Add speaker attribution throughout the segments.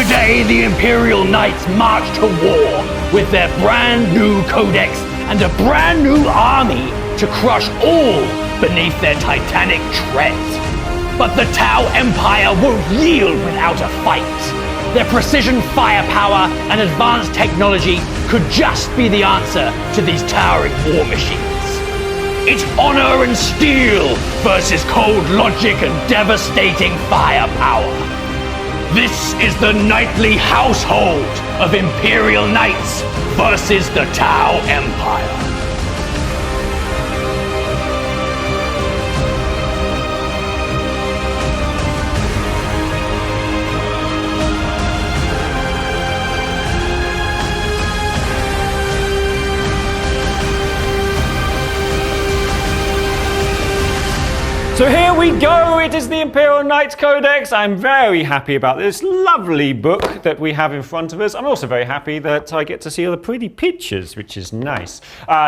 Speaker 1: Today, the Imperial Knights march to war with their brand new CODEX and a brand new army to crush all beneath their titanic treads. But the Tau Empire won't yield without a fight. Their precision firepower and advanced technology could just be the answer to these towering war machines. It's honor and steel versus cold logic and devastating firepower. This is the knightly household of Imperial Knights versus the Tau Empire.
Speaker 2: So here we go, it is the Imperial Knights Codex. I'm very happy about this lovely book that we have in front of us. I'm also very happy that I get to see all the pretty pictures, which is nice.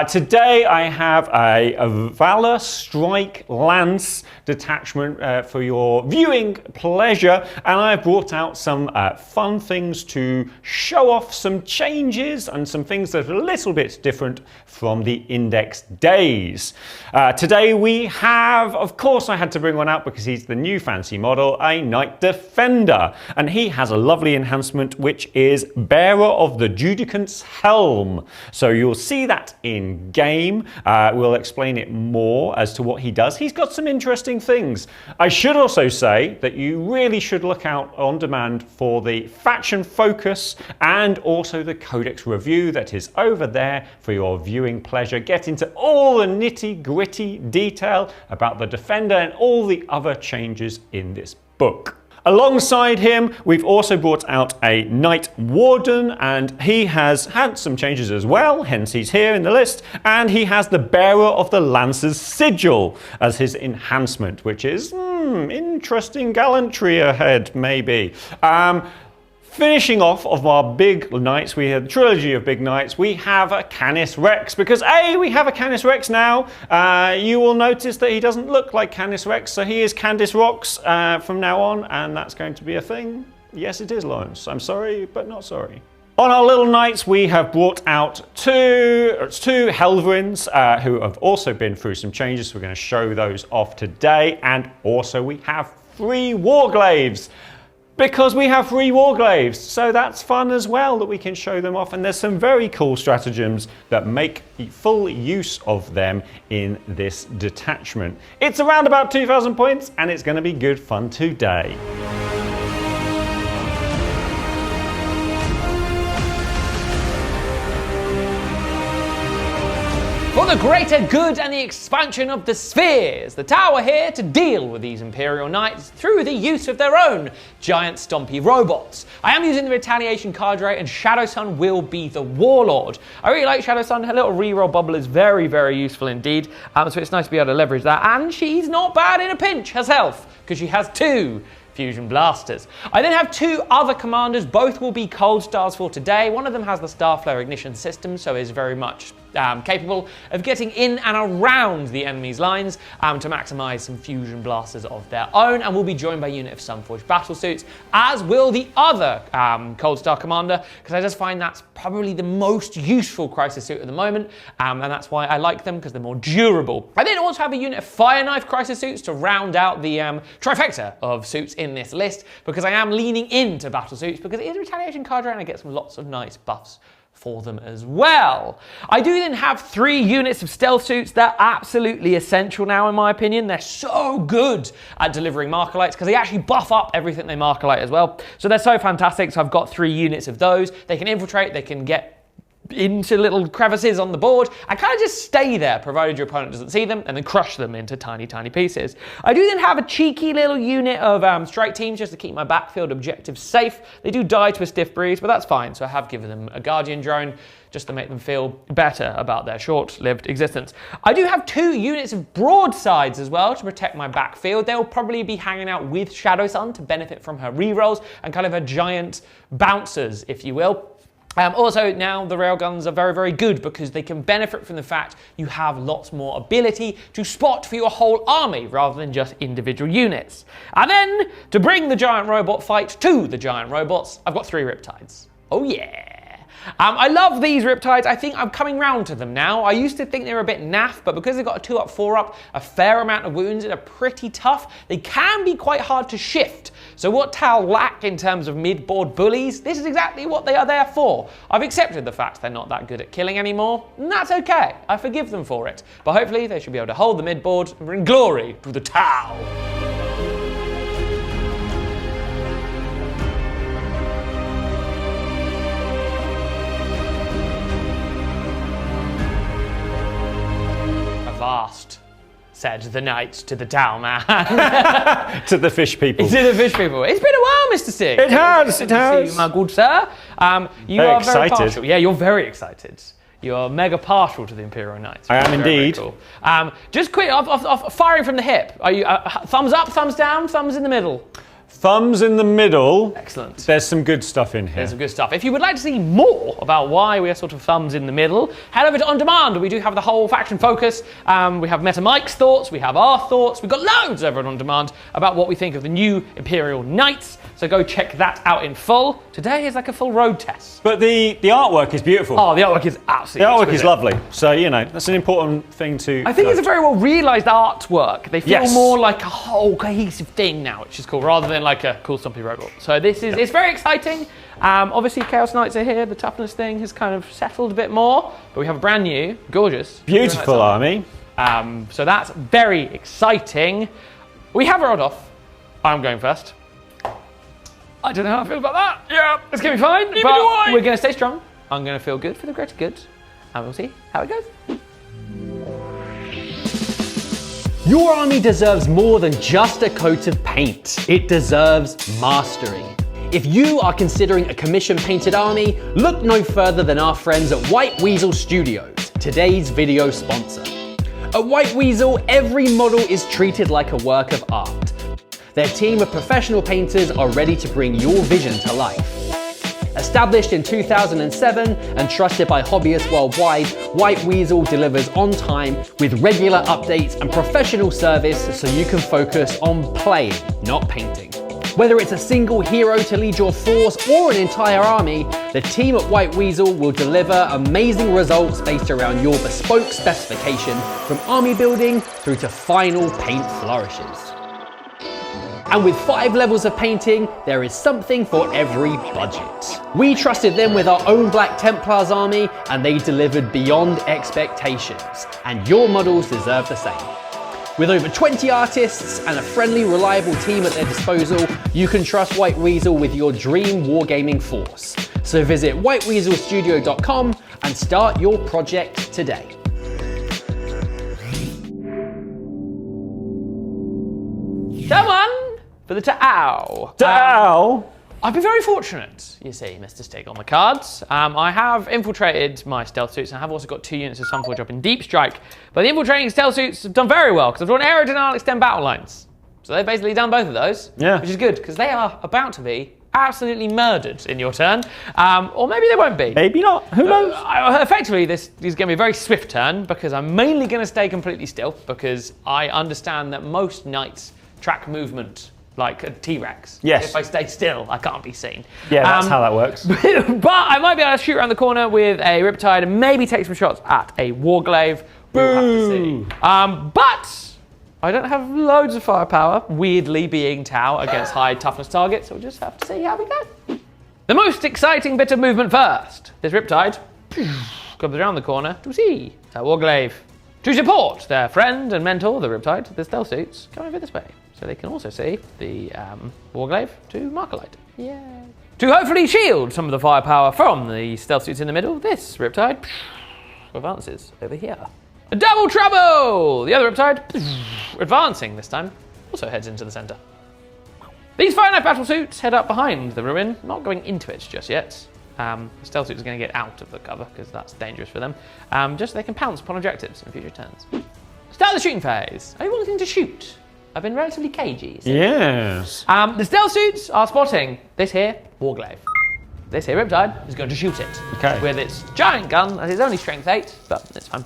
Speaker 2: Today I have a Valor Strike Lance detachment for your viewing pleasure, and I've brought out some fun things to show off some changes and some things that are a little bit different from the Index days. Today we have, of course, I had to bring one out because he's the new fancy model, a Knight Defender. And he has a lovely enhancement, which is Bearer of the Judicant's Helm. So you'll see that in game. We'll explain it more as to what he does. He's got some interesting things. I should also say that you really should look out on demand for the faction focus and also the Codex review that is over there for your viewing pleasure. Get into all the nitty-gritty detail about the Defender and all the other changes in this book. Alongside him, we've also brought out a Knight Warden, and he has had some changes as well, hence he's here in the list, and he has the Bearer of the Lancer's Sigil as his enhancement, which is interesting gallantry ahead, maybe. Finishing off of our big knights, we have the trilogy of big knights, we have a Canis Rex, because we have a Canis Rex now. You will notice that he doesn't look like Canis Rex, so he is Candice Rox from now on, and that's going to be a thing. Yes, it is, Lawrence. I'm sorry, but not sorry. On our little knights, we have brought out two Helverins who have also been through some changes, so we're going to show those off today, and also we have 3 Warglaves. Because we have 3 Warglaves, so that's fun as well that we can show them off, and there's some very cool stratagems that make full use of them in this detachment. It's around about 2,000 points, and it's going to be good fun today.
Speaker 3: For the greater good and the expansion of the spheres, the Tau are here to deal with these Imperial Knights through the use of their own giant stompy robots. I am using the Retaliation Cadre, and Shadow Sun will be the Warlord. I really like Shadow Sun. Her little reroll bubble is very, very useful indeed, so it's nice to be able to leverage that. And she's not bad in a pinch herself, because she has 2 fusion blasters. I then have 2 other commanders. Both will be cold stars for today. One of them has the Starflare ignition system, so is very much capable of getting in and around the enemy's lines to maximize some fusion blasters of their own, and will be joined by a unit of Sunforged battlesuits, as will the other Cold Star commander, because I just find that's probably the most useful crisis suit at the moment, and that's why I like them, because they're more durable. I then also have a unit of Fire Knife crisis suits to round out the trifecta of suits in this list, because I am leaning into battlesuits, because it is a Retaliation Cadre and I get some lots of nice buffs for them as well. I do then have 3 units of stealth suits. They're absolutely essential now, in my opinion. They're so good at delivering marker lights because they actually buff up everything they marker light as well. So they're so fantastic. So I've got 3 units of those. They can infiltrate, they can get into little crevices on the board and kind of just stay there, provided your opponent doesn't see them, and then crush them into tiny, tiny pieces. I do then have a cheeky little unit of strike teams just to keep my backfield objectives safe. They do die to a stiff breeze, but that's fine. So I have given them a Guardian drone just to make them feel better about their short-lived existence. I do have 2 units of broadsides as well to protect my backfield. They'll probably be hanging out with Shadow Sun to benefit from her rerolls and kind of her giant bouncers, if you will. Also, now the railguns are very, very good because they can benefit from the fact you have lots more ability to spot for your whole army rather than just individual units. And then, to bring the giant robot fight to the giant robots, I've got 3 Riptides. Oh yeah! I love these Riptides. I think I'm coming round to them now. I used to think they were a bit naff, but because they've got a 2-up, 4-up, a fair amount of wounds, and are pretty tough, they can be quite hard to shift. So what Tau lack in terms of mid-board bullies, this is exactly what they are there for. I've accepted the fact they're not that good at killing anymore, and that's okay. I forgive them for it. But hopefully they should be able to hold the mid-board and bring glory to the Tau. Avast, said the knight to the Tau man.
Speaker 2: To the fish people.
Speaker 3: To the fish people. It's been a while, Mr. Singh.
Speaker 2: It has, it has.
Speaker 3: See you, my good sir. You
Speaker 2: Very
Speaker 3: are
Speaker 2: excited.
Speaker 3: very partial. Yeah, you're very excited. You're mega partial to the Imperial Knights.
Speaker 2: I am
Speaker 3: Very,
Speaker 2: indeed.
Speaker 3: very cool. Just quick, off firing from the hip. Are you thumbs up, thumbs down, thumbs in the middle?
Speaker 2: Thumbs in the middle.
Speaker 3: Excellent.
Speaker 2: There's some good stuff in here.
Speaker 3: There's some good stuff. If you would like to see more about why we are sort of thumbs in the middle, head over to On Demand. We do have the whole faction focus. We have Meta Mike's thoughts. We have our thoughts. We've got loads over at On Demand about what we think of the new Imperial Knights. So go check that out in full. Today is like a full road test.
Speaker 2: But the artwork is beautiful.
Speaker 3: Oh, the artwork is absolutely
Speaker 2: The artwork
Speaker 3: exquisite.
Speaker 2: is lovely. So, you know, that's an important thing to
Speaker 3: I think
Speaker 2: note.
Speaker 3: it's a very well realised artwork. They feel
Speaker 2: Yes.
Speaker 3: more like a whole cohesive thing now, which is cool, rather than like a cool stumpy robot. So this is, it's very exciting. Obviously Chaos Knights are here. The toughness thing has kind of settled a bit more, but we have a brand new, gorgeous,
Speaker 2: Beautiful army.
Speaker 3: So that's very exciting. We have rolled off. I'm going first. I don't know how I feel about that. Yeah, it's gonna be fine. But we're gonna stay strong. I'm gonna feel good for the greater good, and we'll see how it goes. Your army deserves more than just a coat of paint. It deserves mastery. If you are considering a commission painted army, look no further than our friends at White Weasel Studios, today's video sponsor. At White Weasel, every model is treated like a work of art. Their team of professional painters are ready to bring your vision to life. Established in 2007 and trusted by hobbyists worldwide, White Weasel delivers on time with regular updates and professional service so you can focus on playing, not painting. Whether it's a single hero to lead your force or an entire army, the team at White Weasel will deliver amazing results based around your bespoke specification, from army building through to final paint flourishes. And with 5 levels of painting, there is something for every budget. We trusted them with our own Black Templars army, and they delivered beyond expectations. And your models deserve the same. With over 20 artists and a friendly, reliable team at their disposal, you can trust White Weasel with your dream wargaming force. So visit whiteweaselstudio.com and start your project today. Come on for the Tau.
Speaker 2: Tau!
Speaker 3: I've been very fortunate, you see, Mr. Stig, on the cards. I have infiltrated my stealth suits, and I have also got 2 units of Sunforge up in Deep Strike. But the infiltrating stealth suits have done very well, because I've drawn aero denial, extend battle lines. So they've basically done both of those, which is good, because they are about to be absolutely murdered in your turn. Or maybe they won't be.
Speaker 2: Maybe not. Who knows?
Speaker 3: Effectively, this is going to be a very swift turn, because I'm mainly going to stay completely still, because I understand that most knights track movement like a T-Rex.
Speaker 2: Yes.
Speaker 3: If I stay still, I can't be seen.
Speaker 2: Yeah, that's how that works.
Speaker 3: But I might be able to shoot around the corner with a Riptide and maybe take some shots at a Warglaive. We'll have to see. But I don't have loads of firepower, weirdly being Tau against high toughness targets, so we'll just have to see how we go. The most exciting bit of movement first. This Riptide comes around the corner to see that Warglaive. To support their friend and mentor, the Riptide, the stealth suits, come over this way. So they can also see the Warglaive to Markalite. Yay. To hopefully shield some of the firepower from the stealth suits in the middle, this Riptide advances over here. A double trouble! The other Riptide, advancing this time, also heads into the centre. These Fire Knife battle suits head up behind the ruin, not going into it just yet. The stealth suit is going to get out of the cover because that's dangerous for them. Just so they can pounce upon objectives in future turns. Start the shooting phase. Are you wanting to shoot? I've been relatively cagey. So.
Speaker 2: Yes.
Speaker 3: The stealth suits are spotting this here Warglaive. this here Riptide is going to shoot it with its giant gun. That is only strength 8, but it's fine.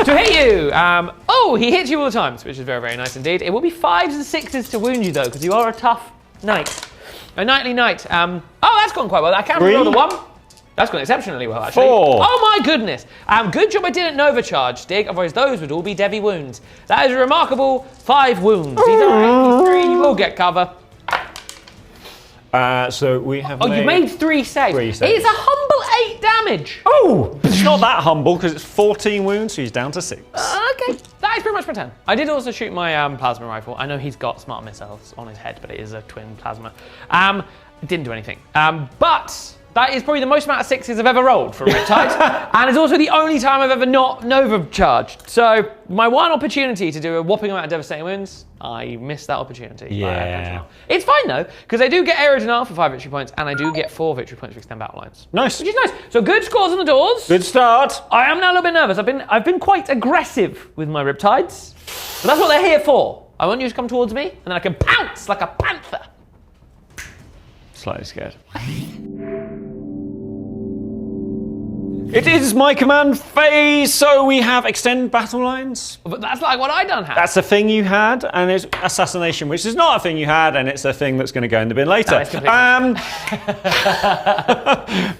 Speaker 3: To hit you. Oh, he hits you all the time, which is very, very nice indeed. It will be 5s and 6s to wound you though, because you are a tough knight. A knightly knight. Oh, that's gone quite well. I can't roll the 1. That's gone exceptionally well, actually.
Speaker 2: 4.
Speaker 3: Oh my goodness. Good job I didn't Nova charge, Stig, otherwise those would all be Devi wounds. That is a remarkable 5 wounds. He's alright, 3, you will get cover.
Speaker 2: So we have
Speaker 3: you made 3 saves. It's a humble 8 damage.
Speaker 2: Oh, it's not that humble because it's 14 wounds, so he's down to 6.
Speaker 3: Okay, that is pretty much my turn. I did also shoot my plasma rifle. I know he's got smart missiles on his head, but it is a twin plasma. It didn't do anything. But that is probably the most amount of 6s I've ever rolled for a Riptide. And it's also the only time I've ever not Nova charged. So my one opportunity to do a whopping amount of devastating wounds, I missed that opportunity.
Speaker 2: Yeah.
Speaker 3: It's fine though, because I do get Aero Denial for 5 victory points, and I do get 4 victory points for extend battle lines.
Speaker 2: Nice.
Speaker 3: Which is nice. So good scores on the doors.
Speaker 2: Good start.
Speaker 3: I am now a little bit nervous. I've been quite aggressive with my Riptides. But that's what they're here for. I want you to come towards me, and then I can pounce like a panther.
Speaker 2: Slightly scared. It is my command phase, so we have extend battle lines.
Speaker 3: But that's like what I done have.
Speaker 2: That's a thing you had, and it's assassination, which is not a thing you had, and it's a thing that's going to go in the bin later.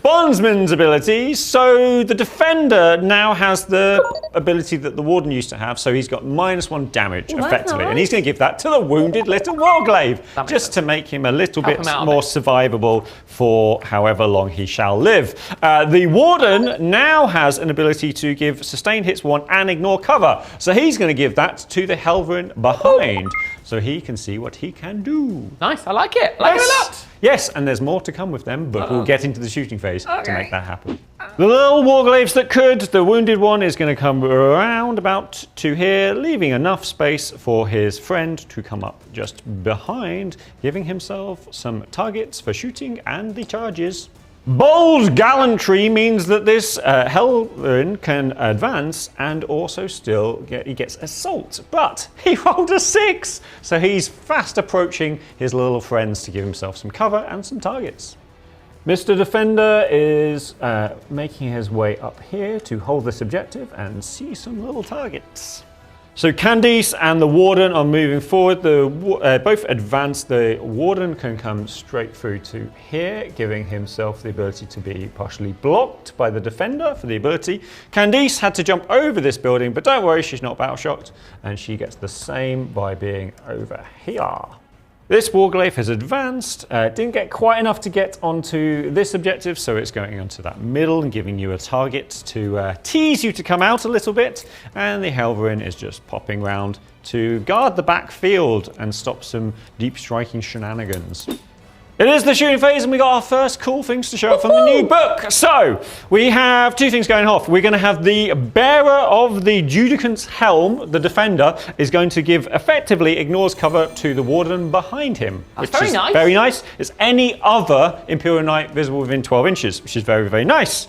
Speaker 2: Bondsman's ability. So the defender now has the ability that the warden used to have, so he's got -1 damage effectively, and he's going to give that to the wounded little warglaive, just to make him a little bit more survivable for however long he shall live. The warden now has an ability to give sustained hits 1 and ignore cover. So he's going to give that to the Helverin behind, so he can see what he can do.
Speaker 3: Nice, I like it. I like it a lot.
Speaker 2: Yes, and there's more to come with them, but we'll get into the shooting phase to make that happen. The little warglaives that could, the wounded one is going to come around about to here, leaving enough space for his friend to come up just behind, giving himself some targets for shooting and the charges. Bold gallantry means that this Helverin can advance and also still he gets assault, but he rolled a 6, so he's fast approaching his little friends to give himself some cover and some targets. Mr. Defender is making his way up here to hold this objective and see some little targets. So Candice and the Warden are moving forward. Both advanced. The Warden can come straight through to here, giving himself the ability to be partially blocked by the Defender for the ability. Candice had to jump over this building, but don't worry, she's not battle shocked, and she gets the same by being over here. This warglaive has advanced, didn't get quite enough to get onto this objective, so it's going onto that middle and giving you a target to tease you to come out a little bit, and the Helverin is just popping round to guard the backfield and stop some deep striking shenanigans. It is the shooting phase, and we got our first cool things to show up from the new book. So we have 2 things going off. We're going to have the bearer of the Judicant's helm, the defender, is going to give effectively ignores cover to the warden behind him.
Speaker 3: That's very nice.
Speaker 2: Very nice. It's any other Imperial Knight visible within 12 inches, which is very, very nice.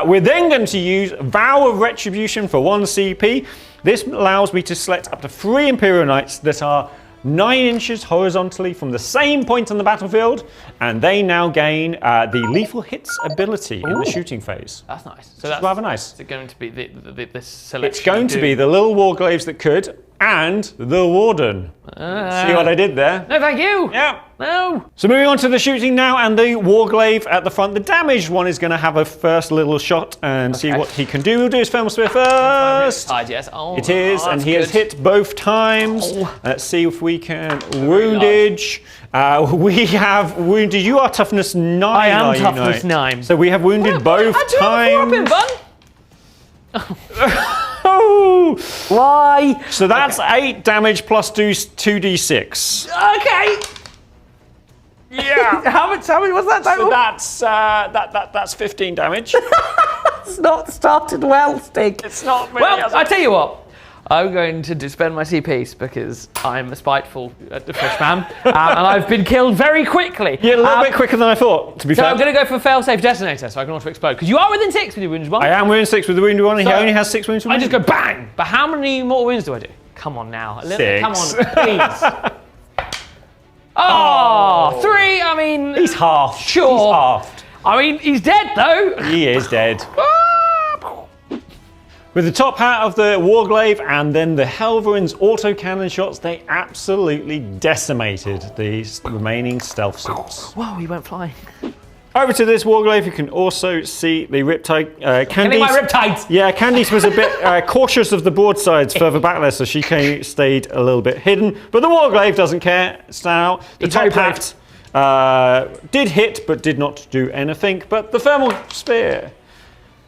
Speaker 2: We're then going to use Vow of Retribution for 1 CP. This allows me to select up to 3 Imperial Knights that are 9 inches horizontally from the same point on the battlefield, and they now gain the lethal hits ability in the shooting phase.
Speaker 3: That's nice. So that's
Speaker 2: rather nice.
Speaker 3: Is it going to be this selection?
Speaker 2: It's going to be the little warglaives that could, and the warden. See what I did there?
Speaker 3: No, thank you.
Speaker 2: Yeah.
Speaker 3: No.
Speaker 2: So moving on to the shooting now, and the warglaive at the front. The damaged one is going to have a first little shot and see what he can do. We'll do his thermal spear first.
Speaker 3: Yes. Oh,
Speaker 2: it is, and he has hit both times. Let's see if we can woundage. We have wounded. You are toughness 9.
Speaker 3: I am toughness 9.
Speaker 2: So we have wounded both times. Oh!
Speaker 3: Why?
Speaker 2: So that's 8 damage plus 2d6.
Speaker 3: Okay.
Speaker 2: Yeah.
Speaker 3: How much was that total?
Speaker 2: So that's 15 damage.
Speaker 3: It's not started well, Stig.
Speaker 2: It's not really.
Speaker 3: Well, I tell you what. I'm going to spend my CPs because I'm a spiteful fish man, and I've been killed very quickly.
Speaker 2: Yeah, a little bit quicker than I thought, to be fair.
Speaker 3: So I'm going to go for fail-safe detonator so I can auto explode. Because you are within 6 with your wounded one.
Speaker 2: I am within 6 with the wounded one, and he only has 6 wounds.
Speaker 3: I just go bang! But how many more wounds do I do? Come on now.
Speaker 2: 6.
Speaker 3: Come on, please. Oh, 3, I mean...
Speaker 2: He's halved.
Speaker 3: Sure.
Speaker 2: He's halved.
Speaker 3: I mean, he's dead though.
Speaker 2: He is dead. With the top hat of the Warglaive and then the Helverin's autocannon shots, they absolutely decimated the remaining stealth suits.
Speaker 3: Whoa, he went flying.
Speaker 2: Over to this Warglaive, you can also see the Riptide.
Speaker 3: Killing my Riptides!
Speaker 2: Yeah, Candice was a bit cautious of the broadsides further back there, so she stayed a little bit hidden. But the Warglaive doesn't care. So the top hat did hit, but did not do anything. But the Thermal Spear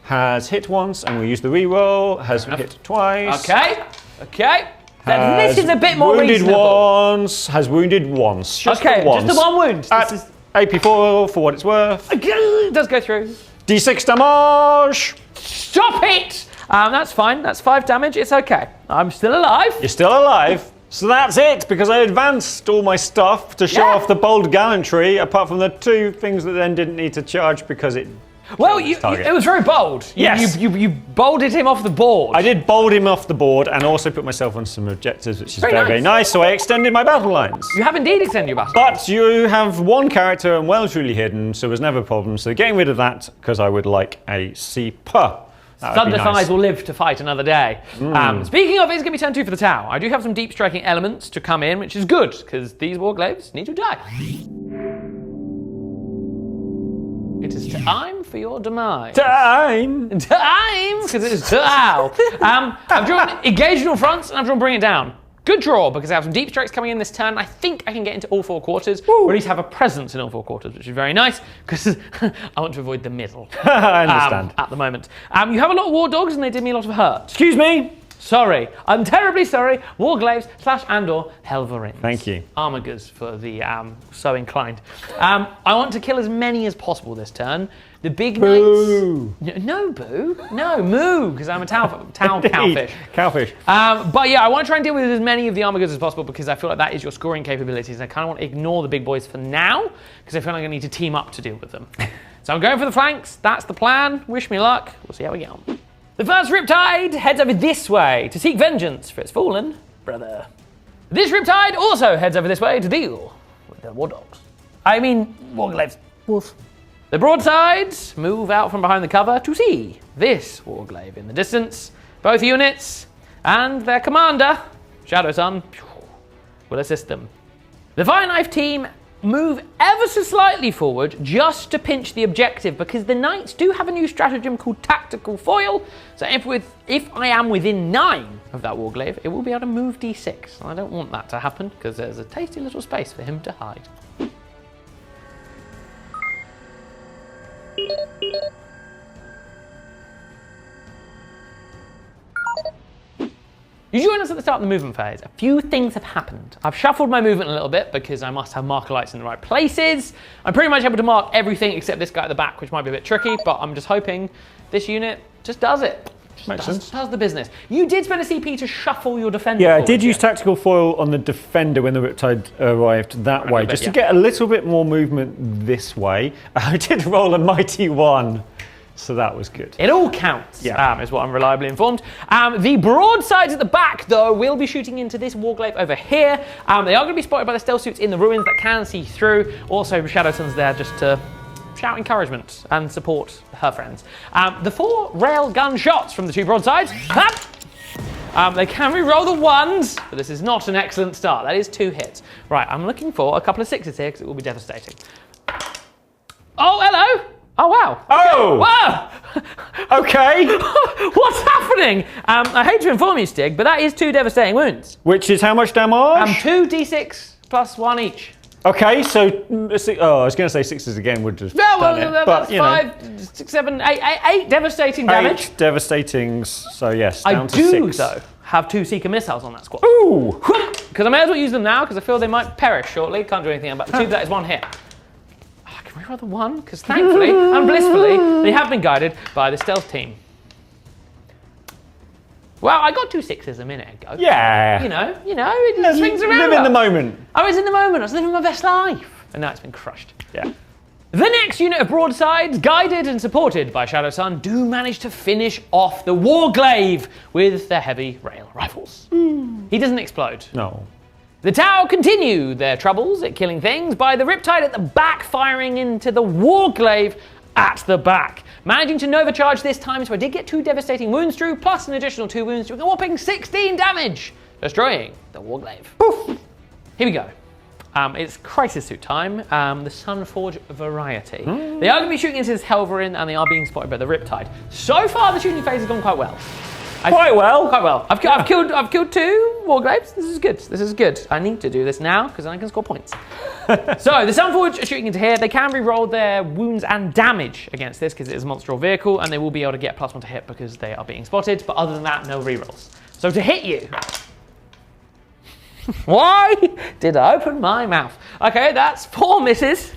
Speaker 2: has hit once, and we use the reroll. Has hit twice.
Speaker 3: Okay. This is a bit more
Speaker 2: wounded
Speaker 3: reasonable.
Speaker 2: once. Has wounded once. Just
Speaker 3: Okay,
Speaker 2: the once.
Speaker 3: just the one wound.
Speaker 2: This is AP4 for what it's worth.
Speaker 3: It does go through.
Speaker 2: D6 damage.
Speaker 3: Stop it! That's fine. That's 5 damage. It's okay. I'm still alive.
Speaker 2: You're still alive. So that's it, because I advanced all my stuff to show off the bold gallantry, apart from the 2 things that then didn't need to charge because it...
Speaker 3: Well, it was very bold.
Speaker 2: Yes.
Speaker 3: You bolded him off the board.
Speaker 2: I did bold him off the board and also put myself on some objectives, which is very nice. So I extended my battle lines.
Speaker 3: You have indeed extended your battle.
Speaker 2: But you have one character and well truly hidden, so it was never a problem. So getting rid of that, because I would like a C+.
Speaker 3: Thunder Thighs will live to fight another day. Speaking of, it's going to be turn 2 for the Tau. I do have some deep striking elements to come in, which is good, because these Warglaives need to die. It is time for your demise.
Speaker 2: Time,
Speaker 3: because it is Tau. I've drawn engaged on fronts, and I've drawn bring it down. Good draw, because I have some deep strikes coming in this turn. I think I can get into all 4 quarters, or at least have a presence in all 4 quarters, which is very nice, because I want to avoid the middle.
Speaker 2: I understand.
Speaker 3: At the moment. You have a lot of war dogs, and they did me a lot of hurt.
Speaker 2: Excuse me.
Speaker 3: Sorry. I'm terribly sorry. Warglaives / and/or Helverins.
Speaker 2: Thank you.
Speaker 3: Armigers for the so inclined. I want to kill as many as possible this turn. The big
Speaker 2: Boo.
Speaker 3: knights. No, boo. No, moo, because I'm a tau cowfish.
Speaker 2: Cowfish.
Speaker 3: But yeah, I want to try and deal with as many of the armigers as possible because I feel like that is your scoring capabilities. I kind of want to ignore the big boys for now because I feel like I need to team up to deal with them. So I'm going for the flanks. That's the plan. Wish me luck. We'll see how we get on. The first Riptide heads over this way to seek vengeance for its fallen brother. This Riptide also heads over this way to deal with the war dogs. I mean, Warglaives. Wolf. The broadsides move out from behind the cover to see this Warglaive in the distance. Both units and their commander, Shadow Sun, will assist them. The Fire Knife team move ever so slightly forward just to pinch the objective because the Knights do have a new stratagem called Tactical Foil. So if I am within 9 of that Warglaive, it will be able to move D6. And I don't want that to happen because there's a tasty little space for him to hide. You join us at the start of the movement phase. A few things have happened. I've shuffled my movement a little bit because I must have marker lights in the right places. I'm pretty much able to mark everything except this guy at the back, which might be a bit tricky, but I'm just hoping this unit just does it.
Speaker 2: Makes sense.
Speaker 3: Does the business. You did spend a CP to shuffle your defender.
Speaker 2: Yeah, I did use Tactical Foil on the defender when the Riptide arrived that way, just to get a little bit more movement this way. I did roll a mighty 1. So that was good.
Speaker 3: It all counts, is what I'm reliably informed. The broadsides at the back, though, will be shooting into this Warglaive over here. They are going to be spotted by the stealth suits in the ruins that can see through. Also, Shadow Sun's there just to shout encouragement and support her friends. The 4 rail gun shots from the 2 broadsides. They can re-roll the 1s, but this is not an excellent start. That is 2 hits. Right, I'm looking for a couple of 6s here because it will be devastating. Oh, hello! Oh, wow.
Speaker 2: Okay.
Speaker 3: Whoa!
Speaker 2: Okay.
Speaker 3: What's happening? I hate to inform you, Stig, but that is 2 devastating wounds.
Speaker 2: Which is how much damage?
Speaker 3: 2 d6 plus 1 each.
Speaker 2: Okay, so I was going to say 6s again would just
Speaker 3: that's 5, 6, 7, 8 devastating damage.
Speaker 2: 8 devastatings, so yes, down to 6.
Speaker 3: I do, though, have 2 Seeker missiles on that squad.
Speaker 2: Ooh!
Speaker 3: Because I may as well use them now, because I feel they might perish shortly. Can't do anything about the 2, that is 1 hit. Can we roll the 1? Because thankfully and blissfully, they have been guided by the stealth team. Well, I got 2 6s a minute ago.
Speaker 2: Yeah.
Speaker 3: You know, it swings around.
Speaker 2: Live in the moment.
Speaker 3: I was in the moment. I was living my best life. And now it's been crushed.
Speaker 2: Yeah.
Speaker 3: The next unit of broadsides, guided and supported by Shadow Sun, do manage to finish off the Warglaive with their heavy rail rifles. He doesn't explode.
Speaker 2: No.
Speaker 3: The Tau continue their troubles at killing things by the Riptide at the back firing into the Warglaive at the back. Managing to Nova charge this time, so I did get 2 devastating wounds through, plus an additional 2 wounds, doing a whopping 16 damage, destroying the Warglaive. Poof. Here we go. It's Crisis Suit time, the Sunforge variety. They are going to be shooting into this Helverin, and they are being spotted by the Riptide. So far, the shooting phase has gone quite well.
Speaker 2: Quite well.
Speaker 3: I've killed 2 Warglaives. This is good. This is good. I need to do this now because then I can score points. So the Sunforge are shooting into here. They can re-roll their wounds and damage against this because it is a monstral vehicle, and they will be able to get +1 to hit because they are being spotted. But other than that, no re-rolls. So to hit you. Why did I open my mouth? Okay, that's 4 misses.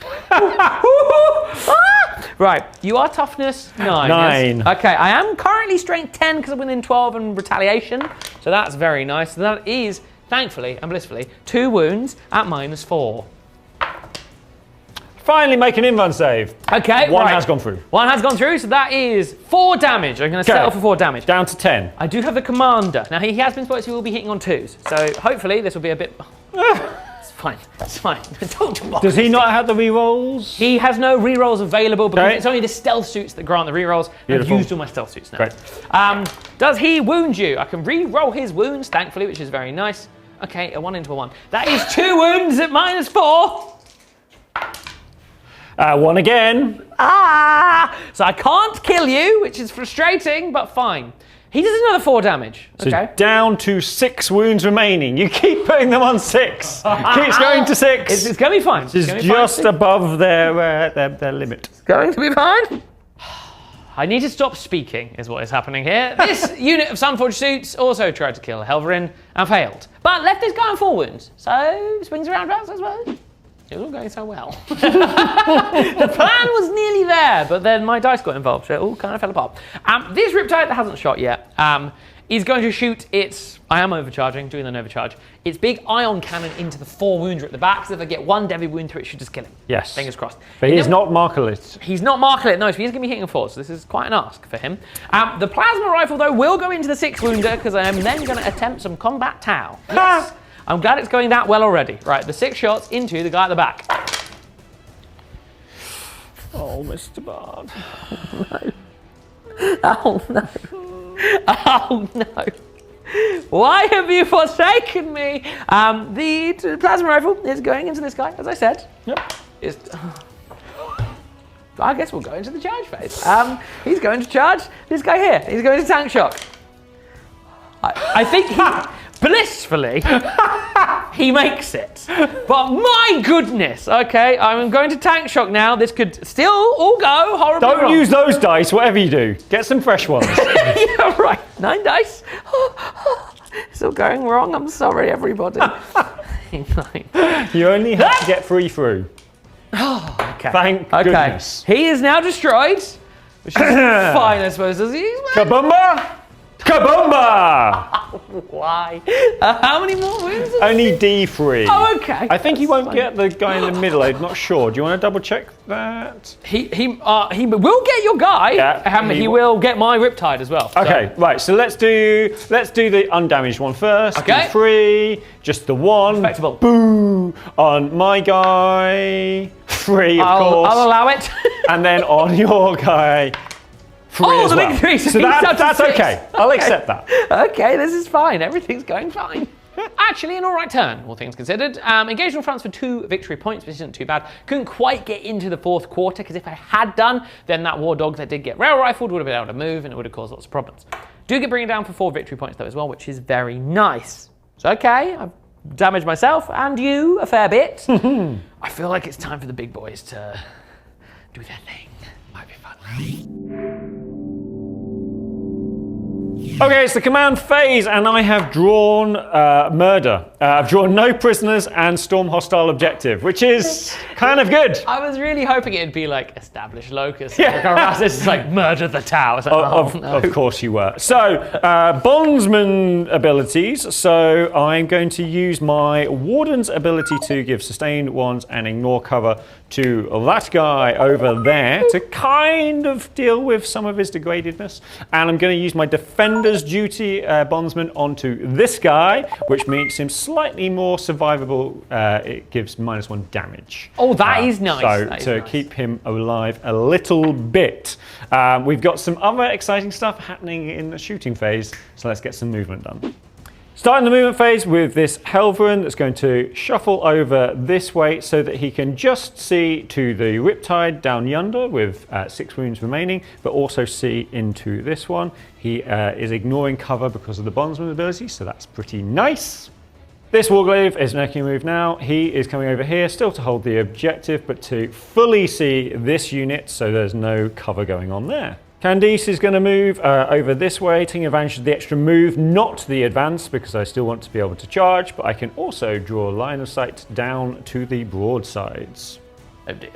Speaker 3: Right, you are toughness 9.
Speaker 2: 9.
Speaker 3: Yes? Okay, I am currently strength 10 because I'm within 12 and retaliation. So that's very nice. So that is, thankfully and blissfully, 2 wounds at -4.
Speaker 2: Finally make an in-run save.
Speaker 3: Okay,
Speaker 2: One
Speaker 3: right.
Speaker 2: has gone through.
Speaker 3: 1 has gone through, so that is 4 damage. I'm going to settle for 4 damage.
Speaker 2: Down to 10.
Speaker 3: I do have the commander. Now, he has been spotted, so he will be hitting on 2s. So hopefully this will be a bit... It's fine. It's fine.
Speaker 2: Does he not have the rerolls?
Speaker 3: He has no rerolls available because it's only the stealth suits that grant the rerolls. I've used all my stealth suits now.
Speaker 2: Great.
Speaker 3: Does he wound you? I can re-roll his wounds, thankfully, which is very nice. Okay, a 1 into a 1. That is 2 wounds at -4.
Speaker 2: 1 again.
Speaker 3: So I can't kill you, which is frustrating, but fine. He does another 4 damage.
Speaker 2: So
Speaker 3: Okay.
Speaker 2: down to 6 wounds remaining. You keep putting them on 6. Keeps going to 6.
Speaker 3: It's going to be fine.
Speaker 2: It's just above their limit.
Speaker 3: It's going to be fine. I need to stop speaking, is what is happening here. This unit of Sunforge suits also tried to kill Helverin and failed, but left this guy on 4 wounds. So swings around rounds, I suppose. It was all going so well. The plan was nearly there, but then my dice got involved, so it all kind of fell apart. This Riptide that hasn't shot yet is going to shoot its... I am overcharging, doing an overcharge. Its big ion cannon into the 4 wounder at the back, so if I get 1 deadly wound through it, should just kill him.
Speaker 2: Yes.
Speaker 3: Fingers crossed.
Speaker 2: But he's not markerless.
Speaker 3: He's not markerlit, no, so he's going to be hitting a 4, so this is quite an ask for him. The plasma rifle, though, will go into the 6 wounder, because I am then going to attempt some combat Tau. Yes. I'm glad it's going that well already. Right, the 6 shots into the guy at the back.
Speaker 2: Oh, Mr. Bard.
Speaker 3: Oh, no. Oh, no. Why have you forsaken me? The plasma rifle is going into this guy, as I said.
Speaker 2: Yep.
Speaker 3: I guess we'll go into the charge phase. He's going to charge this guy here. He's going to tank shock. I think he... Blissfully, he makes it. But my goodness, okay, I'm going to tank shock now. This could still all go horribly wrong.
Speaker 2: Don't use those dice, whatever you do. Get some fresh ones.
Speaker 3: Yeah, right. 9 dice. It's all going wrong. I'm sorry, everybody. 9.
Speaker 2: You only have to get 3 through.
Speaker 3: Okay.
Speaker 2: Thank goodness.
Speaker 3: He is now destroyed, which is fine, I suppose.
Speaker 2: Kabumba! Kabumba!
Speaker 3: Why? How many more wounds?
Speaker 2: Only D3.
Speaker 3: Oh, okay.
Speaker 2: I think he won't get the guy in the middle. I'm not sure. Do you want to double check that?
Speaker 3: He will get your guy.
Speaker 2: Yeah,
Speaker 3: he will get my Riptide as well.
Speaker 2: Okay, right. So let's do the undamaged one first.
Speaker 3: Okay.
Speaker 2: D3, just the 1.
Speaker 3: Respectable.
Speaker 2: Boo! On my guy, 3 of course.
Speaker 3: I'll allow it.
Speaker 2: And then on your guy. 3 as
Speaker 3: the
Speaker 2: well.
Speaker 3: big 3.
Speaker 2: So that's
Speaker 3: 6.
Speaker 2: okay. I'll accept that.
Speaker 3: Okay, this is fine. Everything's going fine. Actually, an alright turn, all things considered. Engaged on fronts for 2 victory points, which isn't too bad. Couldn't quite get into the 4th quarter, because if I had done, then that war dog that did get rail rifled would have been able to move, and it would have caused lots of problems. Do get bringing down for 4 victory points, though, as well, which is very nice. So, okay, I've damaged myself and you a fair bit. I feel like it's time for the big boys to do their thing. Might be fun.
Speaker 2: Okay, it's the command phase, and I have drawn murder. I've drawn no prisoners and storm hostile objective, which is kind of good.
Speaker 3: I was really hoping it'd be like establish locus. Yeah. This is like murder the Tau. Like,
Speaker 2: Of course you were. So, bondsman abilities. So I'm going to use my warden's ability to give sustained ones and ignore cover to that guy over there to kind of deal with some of his degradedness. And I'm going to use my defender's duty bondsman onto this guy, which makes him slightly more survivable. It gives -1 damage.
Speaker 3: Oh, that is nice.
Speaker 2: So
Speaker 3: that is
Speaker 2: to
Speaker 3: nice.
Speaker 2: keep him alive a little bit. We've got some other exciting stuff happening in the shooting phase, so let's get some movement done. Starting the movement phase with this Helverin that's going to shuffle over this way so that he can just see to the Riptide down yonder with 6 wounds remaining, but also see into this one. He is ignoring cover because of the bondsman ability, so that's pretty nice. This Warglaive is making a move now. He is coming over here, still to hold the objective, but to fully see this unit, so there's no cover going on there. Candice is going to move over this way, taking advantage of the extra move, not the advance, because I still want to be able to charge, but I can also draw a line of sight down to the broadsides.
Speaker 3: Oh dear.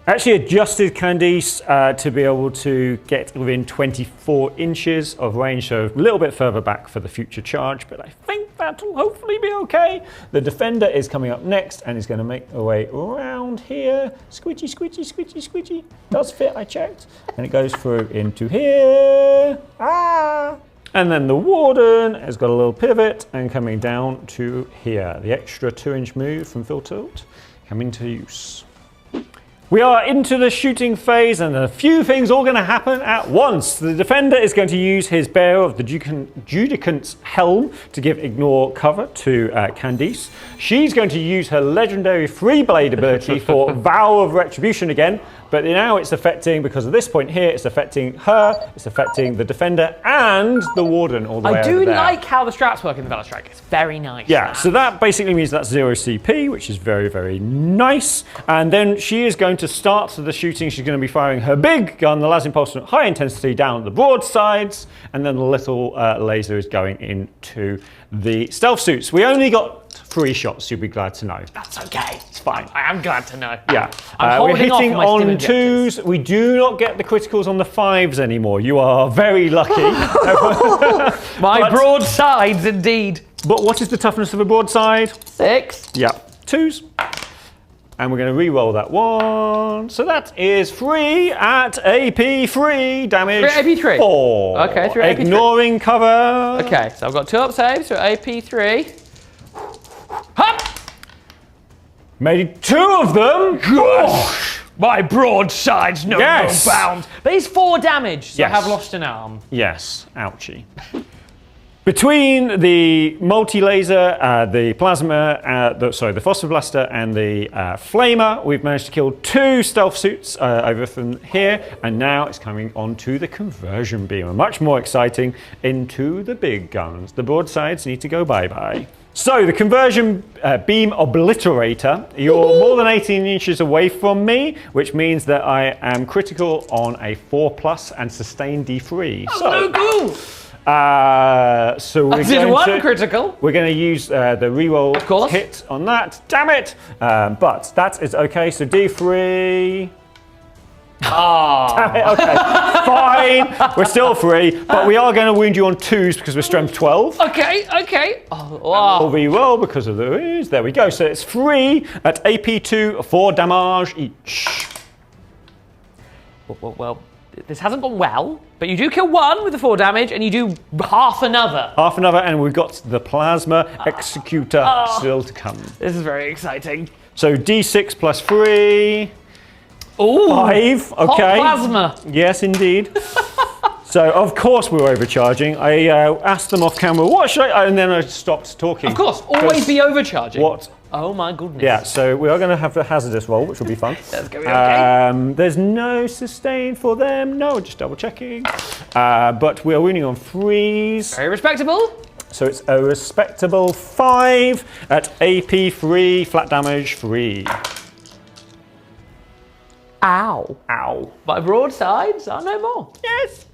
Speaker 2: Actually adjusted Candice to be able to get within 24 inches of range, so a little bit further back for the future charge, but I think that'll hopefully be okay. The defender is coming up next and is going to make a way around here. Squidgy, squidgy, squidgy, squidgy. Does fit, I checked. And it goes through into here. Ah! And then the Warden has got a little pivot and coming down to here. The extra 2-inch move from Full Tilt coming to use. We are into the shooting phase and a few things all going to happen at once. The defender is going to use his bearer of the Judicant's helm to give ignore cover to Candice. She's going to use her legendary free blade ability for Vow of Retribution again, but now it's affecting, because of this point here, it's affecting her, it's affecting the defender and the Warden all the way
Speaker 3: I
Speaker 2: over
Speaker 3: do
Speaker 2: there.
Speaker 3: like how the straps work in the Valor Strike. It's very nice.
Speaker 2: Yeah, so that basically means that's 0 CP, which is very, very nice. And then she is going to start the shooting. She's going to be firing her big gun, the las impulse, at high intensity down at the broadsides, and then the little laser is going into the stealth suits. We only got 3 shots, you'll be glad to know.
Speaker 3: That's okay.
Speaker 2: It's fine.
Speaker 3: I am glad to know.
Speaker 2: Yeah.
Speaker 3: I'm
Speaker 2: We're
Speaker 3: holding off
Speaker 2: hitting
Speaker 3: my stim
Speaker 2: on
Speaker 3: injectors.
Speaker 2: 2s. We do not get the criticals on the 5s anymore. You are very lucky.
Speaker 3: My broadsides, indeed.
Speaker 2: But what is the toughness of a broadside?
Speaker 3: 6.
Speaker 2: Yeah, 2s. And we're going to re-roll that one. So that is 3 at AP 3 damage.
Speaker 3: 3 AP 3.
Speaker 2: 4.
Speaker 3: Okay, 3 AP 3.
Speaker 2: Ignoring cover.
Speaker 3: Okay, so I've got 2 up saves for AP 3. Hup!
Speaker 2: Made 2 of them.
Speaker 3: Gosh! My broadsides know
Speaker 2: Yes.
Speaker 3: no bounds. But it's 4 damage, so
Speaker 2: Yes.
Speaker 3: I have lost an arm.
Speaker 2: Yes, ouchie. Between the multi-laser, the plasma, the phosphor blaster and the flamer, we've managed to kill 2 stealth suits over from here, and now it's coming on to the conversion beam. Much more exciting into the big guns. The broadsides need to go bye-bye. So the conversion beam obliterator, you're more than 18 inches away from me, which means that I am critical on a 4+ and sustained D3.
Speaker 3: Oh, no cool!
Speaker 2: So we're
Speaker 3: I did
Speaker 2: going
Speaker 3: 1
Speaker 2: to,
Speaker 3: critical.
Speaker 2: We're going to use the reroll
Speaker 3: course.
Speaker 2: hit on that. Damn it! But that is okay. So D3.
Speaker 3: Ah.
Speaker 2: Damn it. Okay. Fine. We're still 3, but we are going to wound you on 2s because we're strength 12.
Speaker 3: Okay, okay. Oh, wow.
Speaker 2: We'll reroll because of the wounds. There we go. So it's 3 at AP2, 4 damage each.
Speaker 3: Well, this hasn't gone well, but you do kill 1 with the 4 damage, and you do half another.
Speaker 2: Half another, and we've got the plasma executor still to come.
Speaker 3: This is very exciting.
Speaker 2: So D6 plus 3.
Speaker 3: Ooh,
Speaker 2: 5, okay.
Speaker 3: hot plasma.
Speaker 2: Yes, indeed. So, of course, we're overcharging. I asked them off camera, what should I... And then I stopped talking.
Speaker 3: Of course, always be overcharging.
Speaker 2: What?
Speaker 3: Oh my goodness.
Speaker 2: Yeah, so we are going to have a hazardous roll, which will be fun.
Speaker 3: That's going to be okay.
Speaker 2: There's no sustain for them. No, just double checking. But we are winning on 3s.
Speaker 3: Very respectable.
Speaker 2: So it's a respectable 5 at AP 3, flat damage 3.
Speaker 3: Ow.
Speaker 2: Ow.
Speaker 3: My broadsides are no more.
Speaker 2: Yes.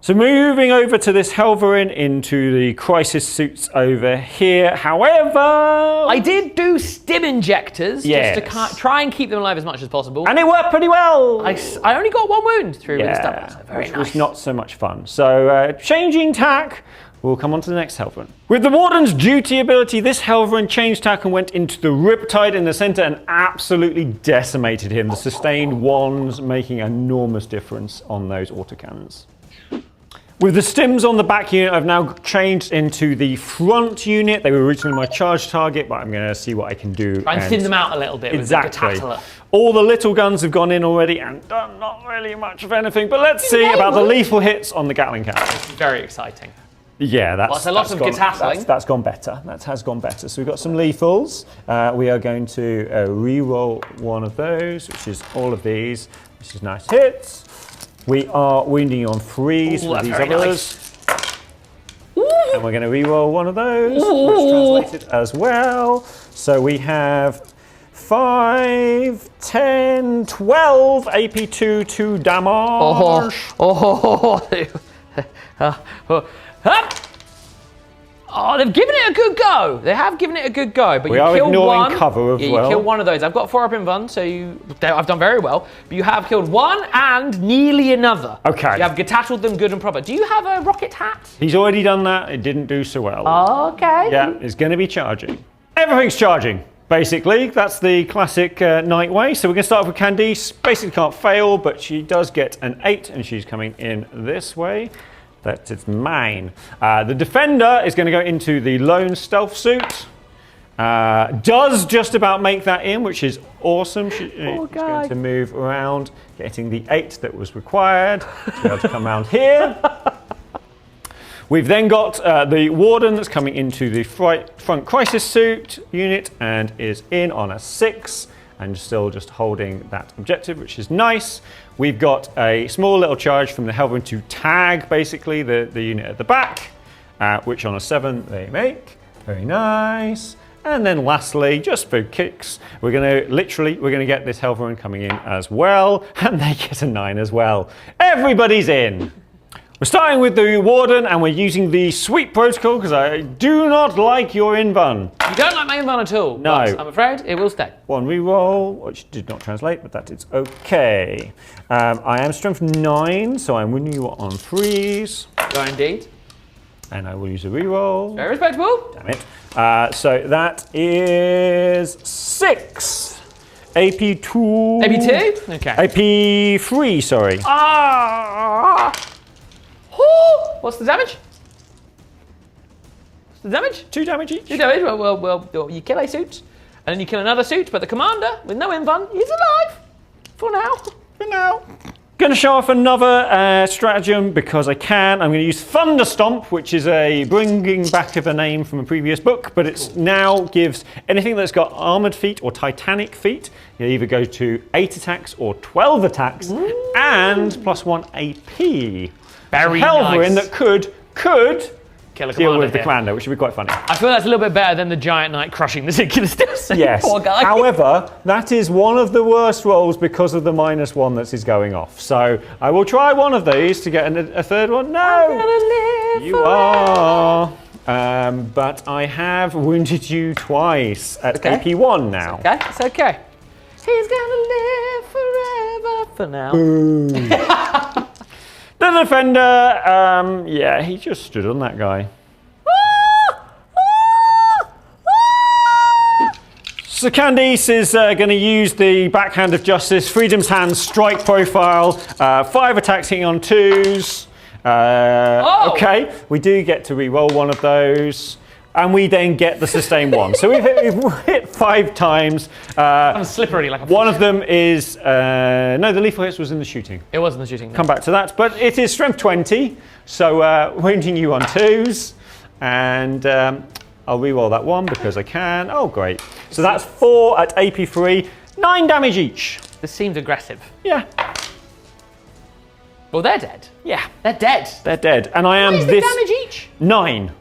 Speaker 2: So moving over to this Helverin into the crisis suits over here. However,
Speaker 3: I did do stim injectors
Speaker 2: Yes.
Speaker 3: just to try and keep them alive as much as possible.
Speaker 2: and it worked pretty well.
Speaker 3: I only got 1 wound through with the stubborn, so very
Speaker 2: which
Speaker 3: nice.
Speaker 2: was not so much fun. So changing tack. We'll come on to the next Helverin. With the Warden's duty ability, this Helverin changed tack and went into the Riptide in the center and absolutely decimated him. The sustained 1s making an enormous difference on those autocannons. With the stims on the back unit, I've now changed into the front unit. They were originally my charge target, but I'm going to see what I can do.
Speaker 3: Try and thin them out a little bit
Speaker 2: Exactly.
Speaker 3: with the Gatatala.
Speaker 2: All the little guns have gone in already and done not really much of anything. But let's see about the lethal hits on the Gatling cannon.
Speaker 3: Very exciting.
Speaker 2: Yeah,
Speaker 3: That's a lot of Gatatling.
Speaker 2: That's gone better. That has gone better. So we've got some lethals. We are going to re-roll one of those, which is all of these. This is nice hits. We are wounding you on 3s with these others. Nice. And we're going to re-roll one of those, which translated as well. So we have 5, 10, 12 AP2 2 damage.
Speaker 3: Oh, they've given it a good go. They have given it a good go, but
Speaker 2: We
Speaker 3: you
Speaker 2: are
Speaker 3: killed
Speaker 2: ignoring
Speaker 3: one.
Speaker 2: cover as
Speaker 3: you
Speaker 2: well.
Speaker 3: killed one of those. I've got 4 up in one, so I've done very well. But you have killed one and nearly another.
Speaker 2: Okay.
Speaker 3: You have gatattled them good and proper. Do you have a rocket hat?
Speaker 2: He's already done that. It didn't do so well.
Speaker 3: Okay.
Speaker 2: Yeah, it's going to be charging. Everything's charging, basically. That's the classic knight way. So we're going to start off with Candice. Basically can't fail, but she does get an 8, and she's coming in this way. That is mine. The defender is going to go into the lone stealth suit. Does just about make that in, which is awesome. She's going to move around, getting the 8 that was required to be able to come around here. We've then got the warden that's coming into the front crisis suit unit and is in on a 6 and still just holding that objective, which is nice. We've got a small little charge from the Helverin to tag basically the unit at the back, which on a 7 they make. Very nice. And then lastly, just for kicks, we're going to get this Helverin coming in as well, and they get a 9 as well. Everybody's in. We're starting with the warden, and we're using the sweep protocol because I do not like your invuln.
Speaker 3: You don't like my invuln at all?
Speaker 2: No.
Speaker 3: But I'm afraid it will stay.
Speaker 2: 1 reroll, which did not translate, but that is okay. I am strength 9, so I'm winning you on 3s.
Speaker 3: You are indeed.
Speaker 2: And I will use a reroll.
Speaker 3: Very respectable.
Speaker 2: Damn it. So that is 6. AP2.
Speaker 3: AP2? Okay.
Speaker 2: AP3, sorry.
Speaker 3: What's the damage? What's the damage?
Speaker 2: 2 damage each.
Speaker 3: 2 damage. Well, you kill a suit, and then you kill another suit, but the commander, with no invuln, is alive. For now.
Speaker 2: For now. Going to show off another stratagem because I can. I'm going to use Thunder Stomp, which is a bringing back of a name from a previous book, but it now gives anything that's got armored feet or titanic feet. You either go to 8 attacks or 12 attacks, and +1 AP.
Speaker 3: Very
Speaker 2: Helverin
Speaker 3: nice.
Speaker 2: that could
Speaker 3: Kill a
Speaker 2: deal with the
Speaker 3: here.
Speaker 2: commander, which would be quite funny.
Speaker 3: I feel that's a little bit better than the giant knight crushing the singular still.
Speaker 2: Yes.
Speaker 3: Poor guy.
Speaker 2: However, that is one of the worst rolls because of the -1 that is going off. So I will try one of these to get a third one. No, you are. But I have wounded you twice at AP1 now.
Speaker 3: Okay, it's okay. He's gonna live forever for now.
Speaker 2: The defender, yeah, he just stood on that guy. So Candice is going to use the Backhand of Justice, Freedom's Hand, strike profile, 5 attacks hitting on 2s. Okay, we do get to re-roll one of those. And we then get the sustain 1. So we've hit 5 times.
Speaker 3: I'm slippery like a
Speaker 2: one of them is... no, the lethal hits was in the shooting.
Speaker 3: It wasn't the shooting. No.
Speaker 2: Come back to that. But it is strength 20. So wounding you on 2s. And I'll re-roll that 1 because I can. Oh, great. So that's 4 at AP3. 9 damage each.
Speaker 3: This seems aggressive.
Speaker 2: Yeah.
Speaker 3: Well, they're dead.
Speaker 2: Yeah.
Speaker 3: They're dead.
Speaker 2: They're dead. And I am
Speaker 3: What is
Speaker 2: this...
Speaker 3: the damage each?
Speaker 2: 9.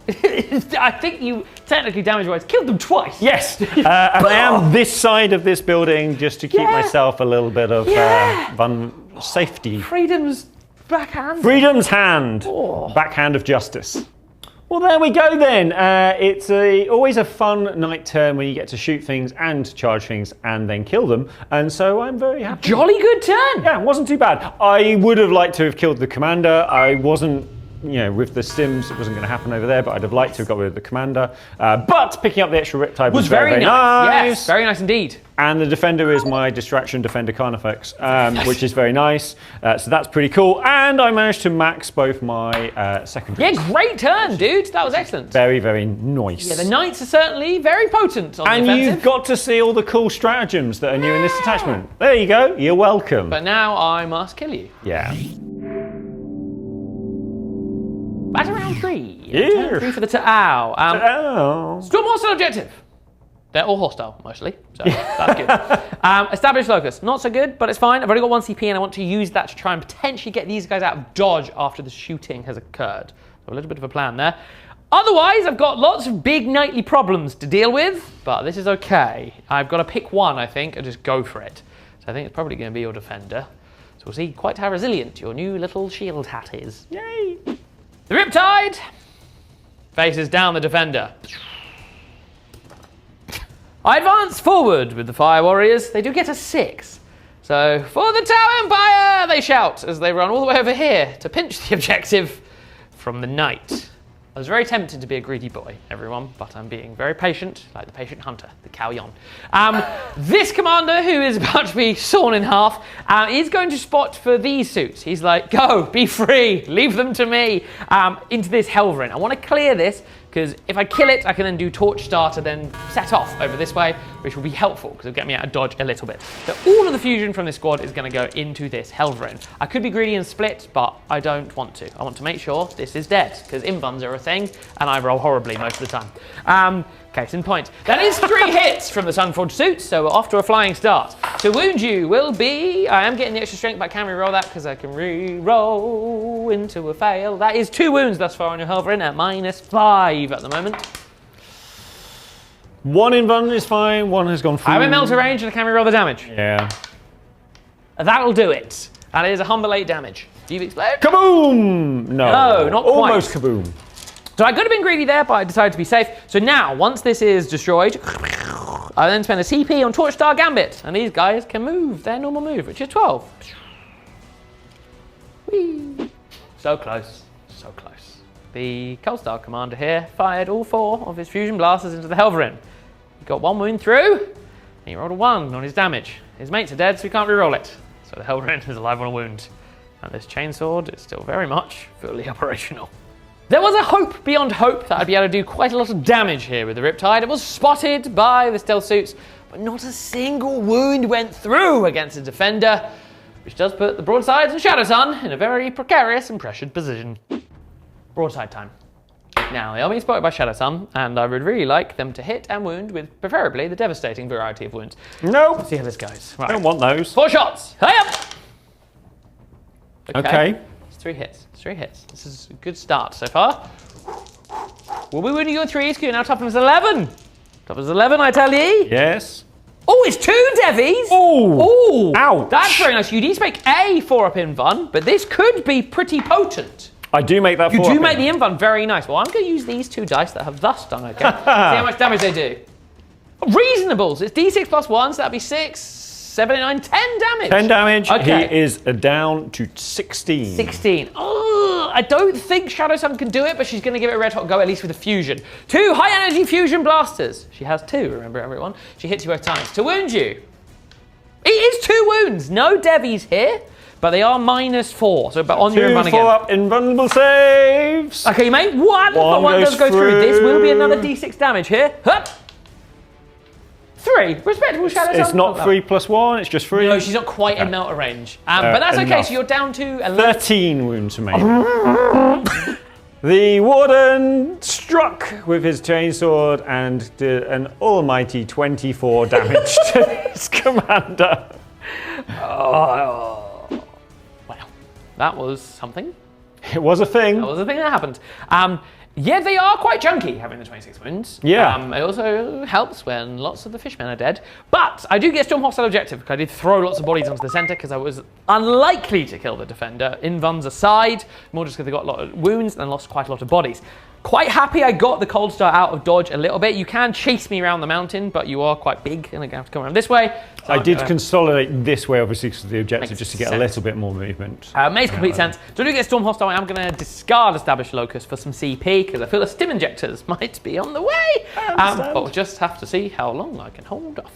Speaker 3: I think you, technically damage-wise, killed them twice.
Speaker 2: Yes. And I am this side of this building just to keep myself a little bit of safety.
Speaker 3: Freedom's backhand.
Speaker 2: Freedom's Hand. Backhand of Justice. Well, there we go then. It's always a fun night turn when you get to shoot things and charge things and then kill them. And so I'm very happy.
Speaker 3: Jolly good turn.
Speaker 2: Yeah, it wasn't too bad. I would have liked to have killed the commander. I wasn't with the stims, it wasn't going to happen over there, but I'd have liked to have got rid of the commander. But picking up the extra Riptide was very, very nice.
Speaker 3: Yes, very nice indeed.
Speaker 2: And the defender is my distraction defender Carnifex, which is very nice. So that's pretty cool. And I managed to max both my secondaries.
Speaker 3: Yeah, great turn, dude. That was excellent.
Speaker 2: Very, very nice.
Speaker 3: Yeah, the Knights are certainly very potent on the
Speaker 2: And
Speaker 3: offensive.
Speaker 2: you've got to see all the cool stratagems that are new in this attachment. There you go. You're welcome.
Speaker 3: But now I must kill you.
Speaker 2: Yeah.
Speaker 3: Back to round 3.
Speaker 2: Yeah.
Speaker 3: Turn 3 for the Ta'au. Storm hostile objective. They're all hostile, mostly, so that's good. Established locus, not so good, but it's fine. I've already got 1 CP and I want to use that to try and potentially get these guys out of dodge after the shooting has occurred. So a little bit of a plan there. Otherwise, I've got lots of big knightly problems to deal with, but this is okay. I've got to pick one, I think, and just go for it. So I think it's probably going to be your defender. So we'll see quite how resilient your new little shield hat is. Yay! The Riptide faces down the defender. I advance forward with the Fire Warriors. They do get a 6. So, for the Tau Empire, they shout as they run all the way over here to pinch the objective from the Knight. I was very tempted to be a greedy boy, everyone, but I'm being very patient, like the patient hunter, the Cao Yon. This commander, who is about to be sawn in half, is going to spot for these suits. He's like, go, be free, leave them to me, into this Helverin. I want to clear this, because if I kill it, I can then do Torch Starter, then set off over this way, which will be helpful, because it'll get me out of dodge a little bit. So all of the fusion from this squad is going to go into this Helverin. I could be greedy and split, but I don't want to. I want to make sure this is dead, because invuns are a thing, and I roll horribly most of the time. Case in point. That is 3 hits from the Sunforged suits, so we're off to a flying start. To wound you will be... I am getting the extra strength, but I can re-roll that because I can re-roll into a fail. That is 2 wounds thus far on your Helverin at -5 at the moment.
Speaker 2: 1 invuln is fine, 1 has gone through.
Speaker 3: I'm in melter range and I can re-roll the damage.
Speaker 2: Yeah.
Speaker 3: That'll do it. That is a humble 8 damage. Do you explode?
Speaker 2: Kaboom! No,
Speaker 3: not quite.
Speaker 2: Almost kaboom.
Speaker 3: So I could have been greedy there, but I decided to be safe. So now, once this is destroyed, I then spend a CP on Torch Star Gambit, and these guys can move their normal move, which is 12. Whee! So close, so close. The Cold Star commander here fired all 4 of his fusion blasters into the Helverin. He got 1 wound through, and he rolled a 1 on his damage. His mates are dead, so he can't re-roll it. So the Helverin is alive on a wound. And this chainsword is still very much fully operational. There was a hope beyond hope that I'd be able to do quite a lot of damage here with the Riptide. It was spotted by the stealth suits, but not a single wound went through against the defender, which does put the broadsides and Shadow Sun in a very precarious and pressured position. Broadside time. Now, they are being spotted by Shadow Sun, and I would really like them to hit and wound with preferably the devastating variety of wounds.
Speaker 2: Nope.
Speaker 3: Let's see how this goes. Right.
Speaker 2: I don't want those.
Speaker 3: 4 shots. Hey up!
Speaker 2: Okay.
Speaker 3: 3 hits. 3 hits. This is a good start so far. Will we win your 3s? Because you're now toughness 11. Toughness 11, I tell ye.
Speaker 2: Yes.
Speaker 3: Oh, it's 2 devies.
Speaker 2: Oh. Ouch.
Speaker 3: That's very nice. You need to make a 4-up invuln, but this could be pretty potent.
Speaker 2: I do make that 4-up.
Speaker 3: You do make the invuln very nice. Well, I'm going to use these 2 dice that have thus done okay. See how much damage they do. Reasonables. It's d6 plus 1, so that'd be 6, 7, 9, 10 damage.
Speaker 2: 10 damage.
Speaker 3: Okay.
Speaker 2: He is down to 16.
Speaker 3: 16. Oh, I don't think Shadow Sun can do it, but she's going to give it a red hot go, at least with a fusion. 2 high energy fusion blasters. She has 2, remember everyone. She hits you both times. To wound you. It is 2 wounds. No devies here, but they are -4. So, but on your invuln again.
Speaker 2: 4-up invulnerable saves.
Speaker 3: Okay, you made 1, but 1 does go through. This will be another d6 damage here. Hup. 3. Respectable Shadow Sun.
Speaker 2: It's not 3 plus 1, it's just 3.
Speaker 3: No, she's not quite in melter range. But that's okay,
Speaker 2: enough.
Speaker 3: so you're down to 11.
Speaker 2: 13 wounds remaining. The Warden struck with his chainsword and did an almighty 24 damage to his commander.
Speaker 3: Oh. Well, that was something.
Speaker 2: It was a thing.
Speaker 3: That was a thing that happened. Yeah, they are quite chunky, having the 26 wounds.
Speaker 2: Yeah.
Speaker 3: It also helps when lots of the fishmen are dead. But I do get Storm Hostile Objective, because I did throw lots of bodies onto the centre, because I was unlikely to kill the defender. Invuns aside, more just because they got a lot of wounds and lost quite a lot of bodies. Quite happy I got the cold start out of dodge a little bit. You can chase me around the mountain, but you are quite big, and I'm going to have to come around this way. So
Speaker 2: I did consolidate this way, obviously, because of the objective,
Speaker 3: Makes
Speaker 2: just to get a
Speaker 3: sense.
Speaker 2: little bit more movement.
Speaker 3: Makes complete sense. So to get Storm Hostile, I'm going to discard Established Locus for some CP, because I feel the stim injectors might be on the way. But we'll just have to see how long I can hold off.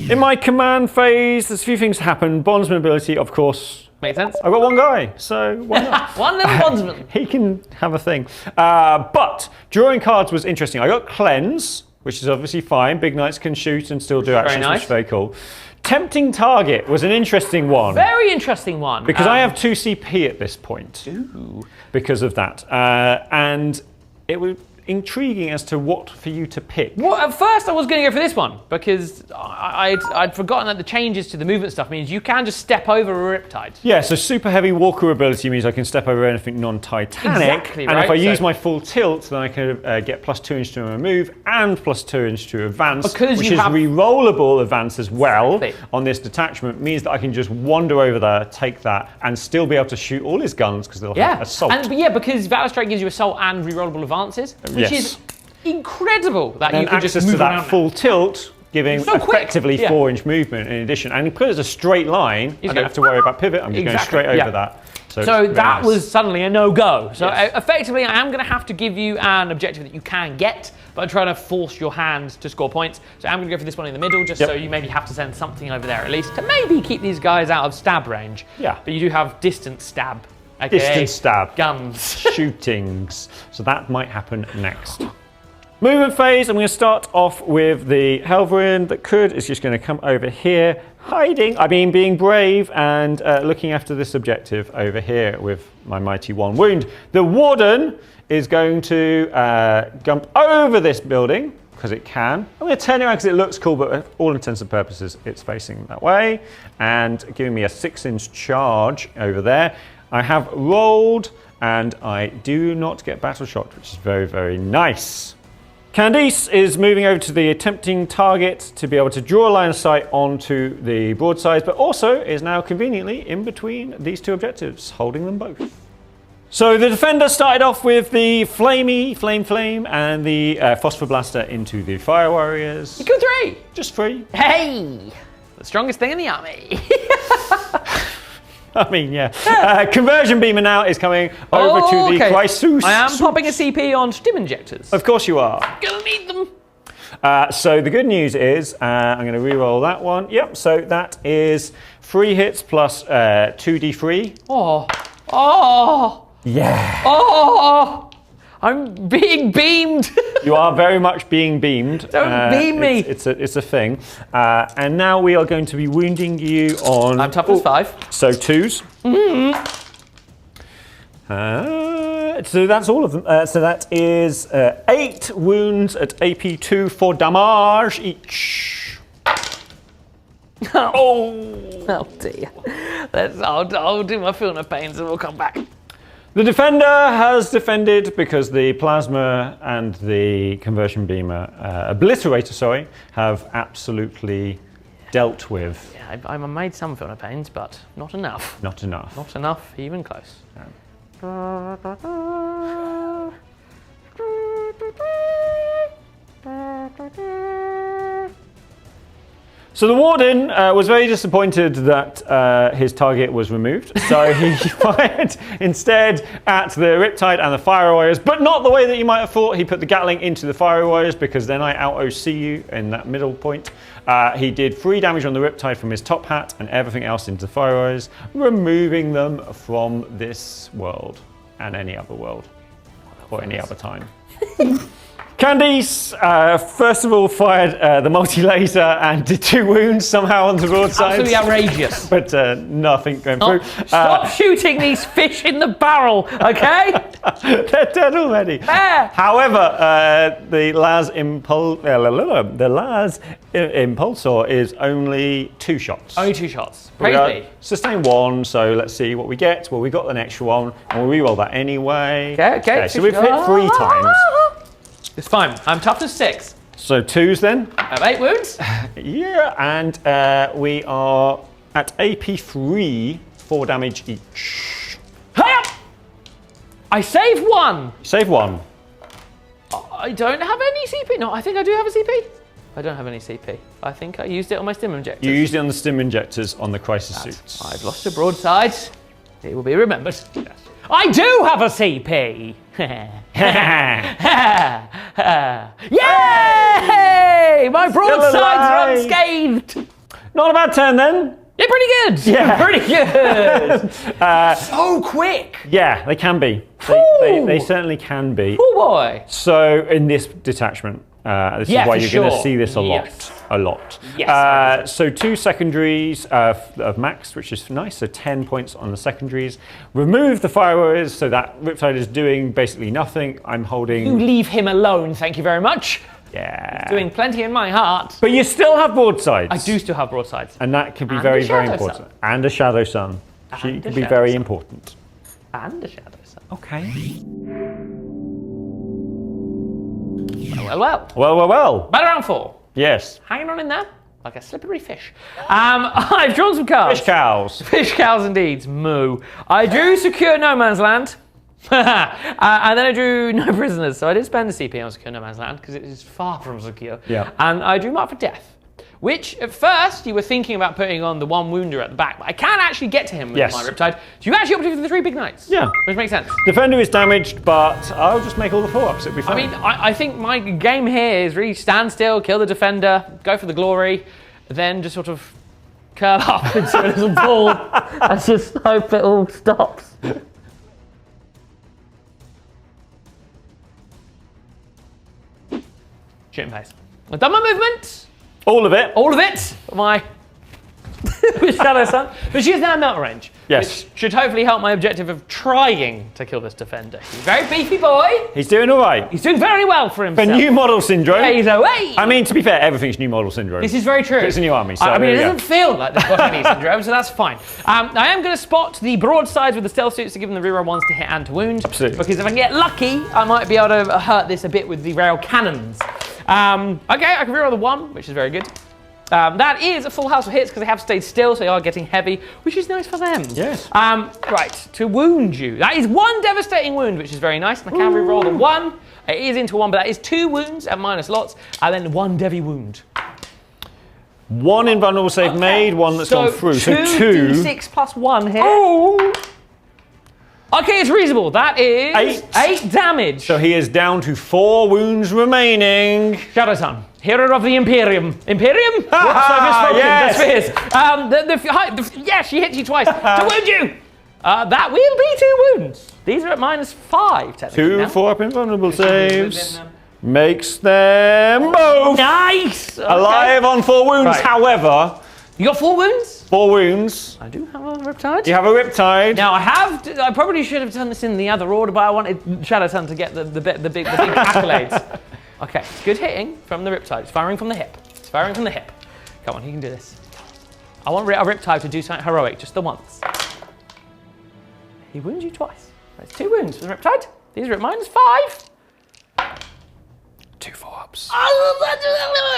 Speaker 2: In my command phase, there's a few things happen. Bondsman ability, of course.
Speaker 3: Makes sense?
Speaker 2: I've got one guy, so why not?
Speaker 3: One little bondsman.
Speaker 2: He can have a thing. But drawing cards was interesting. I got Cleanse, which is obviously fine. Big Knights can shoot and still do actions,
Speaker 3: nice.
Speaker 2: which is very cool. Tempting Target was an interesting one.
Speaker 3: Very interesting one.
Speaker 2: Because I have 2 CP at this point.
Speaker 3: Ooh.
Speaker 2: Because of that. And it was intriguing as to what for you to pick.
Speaker 3: Well, at first I was going to go for this one, because I'd forgotten that the changes to the movement stuff means you can just step over a Riptide.
Speaker 2: Yeah, so super heavy walker ability means I can step over anything non-Titanic.
Speaker 3: Exactly,
Speaker 2: and
Speaker 3: right?
Speaker 2: if I use my full tilt, then I can get +2 inch to my move and +2 inch to advance,
Speaker 3: Because
Speaker 2: which
Speaker 3: you
Speaker 2: is
Speaker 3: have-
Speaker 2: re-rollable advance as well.
Speaker 3: Exactly.
Speaker 2: On this detachment, means that I can just wander over there, take that, and still be able to shoot all his guns because they'll have assault.
Speaker 3: But because Valor Strike gives you assault and re-rollable advances, which
Speaker 2: Yes.
Speaker 3: is incredible that
Speaker 2: and
Speaker 3: you can
Speaker 2: access
Speaker 3: just
Speaker 2: to
Speaker 3: move
Speaker 2: that
Speaker 3: around.
Speaker 2: full tilt, giving
Speaker 3: So quick.
Speaker 2: effectively
Speaker 3: Yeah.
Speaker 2: 4 inch movement in addition. And because it's a straight line, I
Speaker 3: go-
Speaker 2: don't have to worry about pivot. I'm just going straight over that.
Speaker 3: So
Speaker 2: it's very
Speaker 3: that
Speaker 2: nice.
Speaker 3: was suddenly a no-go. So
Speaker 2: Yes.
Speaker 3: effectively, I am going to have to give you an objective that you can get, but I'm trying to force your hand to score points. So I'm going to go for this one in the middle, just so you maybe have to send something over there at least to maybe keep these guys out of stab range.
Speaker 2: Yeah.
Speaker 3: But you do have distance stab. aka
Speaker 2: Distance stab.
Speaker 3: Guns.
Speaker 2: Shootings. So that might happen next. Movement phase, I'm going to start off with the Helverin that is just going to come over here, being brave and looking after this objective over here with my mighty 1 wound. The Warden is going to jump over this building, because it can. I'm going to turn it around because it looks cool, but for all intents and purposes, it's facing that way, and giving me a 6 inch charge over there. I have rolled, and I do not get battle shocked, which is very, very nice. Candice is moving over to the attempting target to be able to draw a line of sight onto the broadsides, but also is now conveniently in between these 2 objectives, holding them both. So the defender started off with the flame, and the phosphor blaster into the fire warriors.
Speaker 3: You killed 3.
Speaker 2: Just 3.
Speaker 3: Hey! The strongest thing in the army.
Speaker 2: I mean, yeah. Conversion beamer now is coming over to the Chrysus.
Speaker 3: I am popping a CP on stim injectors.
Speaker 2: Of course you are.
Speaker 3: Gonna need them.
Speaker 2: So the good news is, I'm going to re-roll that one. Yep, so that is 3 hits plus 2d3. Yeah.
Speaker 3: I'm being beamed.
Speaker 2: You are very much being beamed.
Speaker 3: Don't beam me.
Speaker 2: It's a thing. And now we are going to be wounding you on...
Speaker 3: I'm toughness 5.
Speaker 2: So 2s. So that's all of them. So that is 8 wounds at AP2 for damage each.
Speaker 3: Oh dear. I'll do my feeling of pains and we'll come back.
Speaker 2: The defender has defended because the plasma and the conversion beamer, obliterator, have absolutely dealt with.
Speaker 3: Yeah, I made some feeling of pains, but not enough.
Speaker 2: Not enough.
Speaker 3: Not enough, even close.
Speaker 2: So the Warden was very disappointed that his target was removed. So he fired instead at the Riptide and the Fire Warriors, but not the way that you might have thought. He put the Gatling into the Fire Warriors because then I out-OC you in that middle point. He did 3 damage on the Riptide from his top hat and everything else into the Fire Warriors, removing them from this world and any other world or any other time. Candice, first of all, fired the multi-laser and did 2 wounds somehow on the broadside.
Speaker 3: Absolutely outrageous.
Speaker 2: But nothing going through.
Speaker 3: Stop shooting these fish in the barrel, okay?
Speaker 2: They're dead already.
Speaker 3: There.
Speaker 2: However, the Las Impulsor is only 2 shots.
Speaker 3: Only 2 shots.
Speaker 2: We
Speaker 3: Praise
Speaker 2: got
Speaker 3: me.
Speaker 2: sustain 1, so let's see what we get. Well, we got the next one, and we'll re-roll that anyway.
Speaker 3: Okay.
Speaker 2: So we've hit 3 times.
Speaker 3: It's fine. I'm toughness 6.
Speaker 2: So 2s then.
Speaker 3: I have 8 wounds.
Speaker 2: Yeah, and we are at AP3, 4 damage each.
Speaker 3: Hi-up! I saved 1.
Speaker 2: Save 1.
Speaker 3: I don't have any CP. No, I think I do have a CP. I don't have any CP. I think I used it on my stim injectors.
Speaker 2: You used it on the stim injectors on the crisis suits.
Speaker 3: I've lost a broadside. It will be remembered. Yes. I do have a CP. Yay! My broadsides are unscathed.
Speaker 2: Not a bad turn then.
Speaker 3: Yeah, pretty good.
Speaker 2: Yeah.
Speaker 3: Pretty good. So quick.
Speaker 2: Yeah, they can be. They certainly can be.
Speaker 3: Oh boy.
Speaker 2: So in this detachment, this is why you're going to see this a lot.
Speaker 3: Yes.
Speaker 2: A lot.
Speaker 3: Yes,
Speaker 2: so 2 secondaries of max, which is nice. So 10 points on the secondaries. Remove the fire warriors, so that Riptide is doing basically nothing. I'm holding.
Speaker 3: You leave him alone, thank you very much.
Speaker 2: Yeah.
Speaker 3: Doing plenty in my heart.
Speaker 2: But you still have broadsides.
Speaker 3: I do still have broadsides.
Speaker 2: And that can be
Speaker 3: And
Speaker 2: very,
Speaker 3: a
Speaker 2: very
Speaker 3: shadow
Speaker 2: important.
Speaker 3: sun.
Speaker 2: And a shadow sun. She
Speaker 3: And a
Speaker 2: can be
Speaker 3: shadow
Speaker 2: very
Speaker 3: sun.
Speaker 2: important.
Speaker 3: And a shadow sun.
Speaker 2: Okay.
Speaker 3: Well. Battle round 4.
Speaker 2: Yes.
Speaker 3: Hanging on in there like a slippery fish. I've drawn some cards.
Speaker 2: Fish cows.
Speaker 3: Fish cows indeed. Moo. I drew Secure No Man's Land. And then I drew No Prisoners. So I did spend the CP on Secure No Man's Land because it is far from secure.
Speaker 2: Yeah.
Speaker 3: And I drew Mark for Death. Which, at first, you were thinking about putting on the 1 wounder at the back, but I can actually get to him with my Riptide. So you actually opted for the 3 big knights.
Speaker 2: Yeah.
Speaker 3: Which makes sense.
Speaker 2: Defender is damaged, but I'll just make all the 4-ups. It'll be fine.
Speaker 3: I mean, I think my game here is really stand still, kill the defender, go for the glory, then just sort of curl up into a little ball and just hope it all stops. Shooting pace. I've done my movement.
Speaker 2: all of it.
Speaker 3: All of it. My Shadow Sun. But she is now in melt range.
Speaker 2: Yes.
Speaker 3: Which should hopefully help my objective of trying to kill this defender. He's a very beefy boy.
Speaker 2: He's doing all right.
Speaker 3: He's doing very well for
Speaker 2: For
Speaker 3: himself.
Speaker 2: new model syndrome.
Speaker 3: Yeah, he's away.
Speaker 2: I mean, to be fair, everything's new model syndrome.
Speaker 3: This is very true.
Speaker 2: It's a new army, so
Speaker 3: I mean,
Speaker 2: there
Speaker 3: it
Speaker 2: you go.
Speaker 3: doesn't feel like they've got any syndrome, so that's fine. I am going to spot the broadsides with the stealth suits to give them the reroll ones to hit and to wound.
Speaker 2: Absolutely.
Speaker 3: Because if I can get lucky, I might be able to hurt this a bit with the rail cannons. Okay, I can reroll the 1, which is very good. That is a full house of hits because they have stayed still, so they are getting heavy, which is nice for them.
Speaker 2: Yes.
Speaker 3: Right, to wound you. That is 1 devastating wound, which is very nice. And I can reroll the 1. It is into 1, but that is 2 wounds at minus lots, and then 1 Devi wound.
Speaker 2: 1 invulnerable save made, 1 that's gone through. So 2.
Speaker 3: 2d6 plus 1 here.
Speaker 2: Oh.
Speaker 3: Okay, it's reasonable. That is 8 damage.
Speaker 2: So he is down to 4 wounds remaining.
Speaker 3: Shadow Sun, hero of the Imperium. Imperium?
Speaker 2: Ah, yes.
Speaker 3: The spheres. Yeah, she hits you twice to wound you. That will be 2 wounds. These are at minus 5, technically.
Speaker 2: 2
Speaker 3: now.
Speaker 2: 4-up invulnerable saves.
Speaker 3: within them.
Speaker 2: Makes them both
Speaker 3: Nice. Okay.
Speaker 2: alive on 4 wounds.
Speaker 3: Right.
Speaker 2: However,
Speaker 3: You got 4 wounds?
Speaker 2: 4 wounds.
Speaker 3: I do have a Riptide.
Speaker 2: You have a Riptide.
Speaker 3: Now I probably should have done this in the other order, but I wanted Shadow Sun to get the big accolades. Okay, good hitting from the Riptide. It's firing from the hip. It's firing from the hip. Come on, you can do this. I want a Riptide to do something heroic, just the once. He wounds you twice. That's 2 wounds for the Riptide. These are at minus 5.
Speaker 2: 2 4-ups.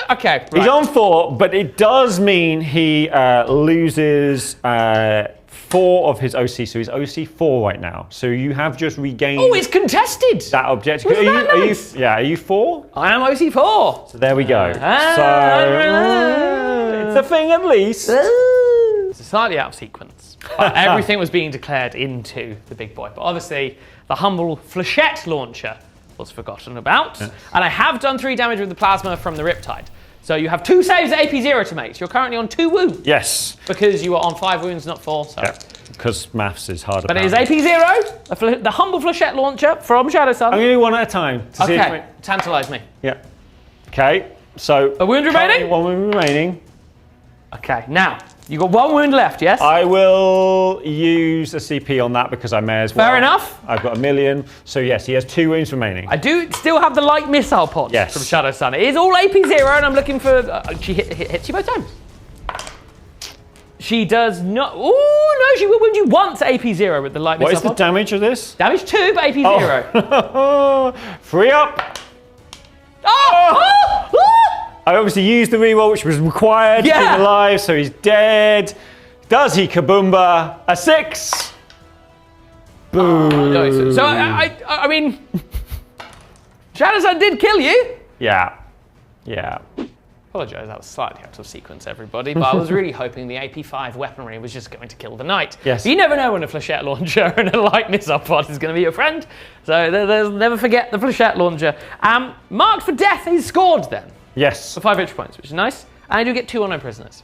Speaker 3: Okay, right.
Speaker 2: He's on 4, but it does mean he loses 4 of his OC, so he's OC 4 right now. So you have just regained
Speaker 3: Oh, it's contested.
Speaker 2: that objective.
Speaker 3: Wasn't that nice?
Speaker 2: Are you 4?
Speaker 3: I am OC 4.
Speaker 2: So there we go. It's a thing at least.
Speaker 3: It's slightly out of sequence. Everything was being declared into the big boy, but obviously the humble flechette launcher was forgotten about.
Speaker 2: Yes.
Speaker 3: And I have done 3 damage with the plasma from the Riptide. So you have 2 saves at AP 0 to make. So you're currently on 2 wounds.
Speaker 2: Yes.
Speaker 3: Because you were on 5 wounds, not 4. So.
Speaker 2: Yeah, because maths is harder.
Speaker 3: But it is AP 0, the humble flechette launcher from Shadow Sun.
Speaker 2: I'm going to do 1 at a time. To see if
Speaker 3: Okay, tantalise me.
Speaker 2: Yeah. Okay, so...
Speaker 3: A wound remaining?
Speaker 2: 1 wound remaining.
Speaker 3: Okay, now, you got 1 wound left, yes?
Speaker 2: I will use a CP on that because I may as well.
Speaker 3: Fair enough.
Speaker 2: I've got 1,000,000. So yes, he has 2 wounds remaining.
Speaker 3: I do still have the light missile pods
Speaker 2: Yes.
Speaker 3: from Shadow Sun. It is all AP 0, and I'm looking for... she hits you both times. She does not... Ooh, no, she will wound you once at AP 0 with the light
Speaker 2: What
Speaker 3: missile
Speaker 2: is the
Speaker 3: pod.
Speaker 2: damage of this?
Speaker 3: Damage 2, but AP 0.
Speaker 2: Oh. 3 up.
Speaker 3: Oh!
Speaker 2: I obviously used the reroll, which was required to keep
Speaker 3: Yeah.
Speaker 2: him alive, so he's dead. Does he kaboomba? A 6. Boo.
Speaker 3: No, so I mean, Shadowsun did kill you.
Speaker 2: Yeah. Yeah.
Speaker 3: Apologise, that was slightly out of sequence, everybody, but I was really hoping the AP5 weaponry was just going to kill the knight.
Speaker 2: Yes.
Speaker 3: But you never know when a flechette launcher and a light missile pod is going to be your friend, so never forget the flechette launcher. Marked for death is scored then.
Speaker 2: Yes.
Speaker 3: For 5 victory points, which is nice, and I do get 2 honour prisoners,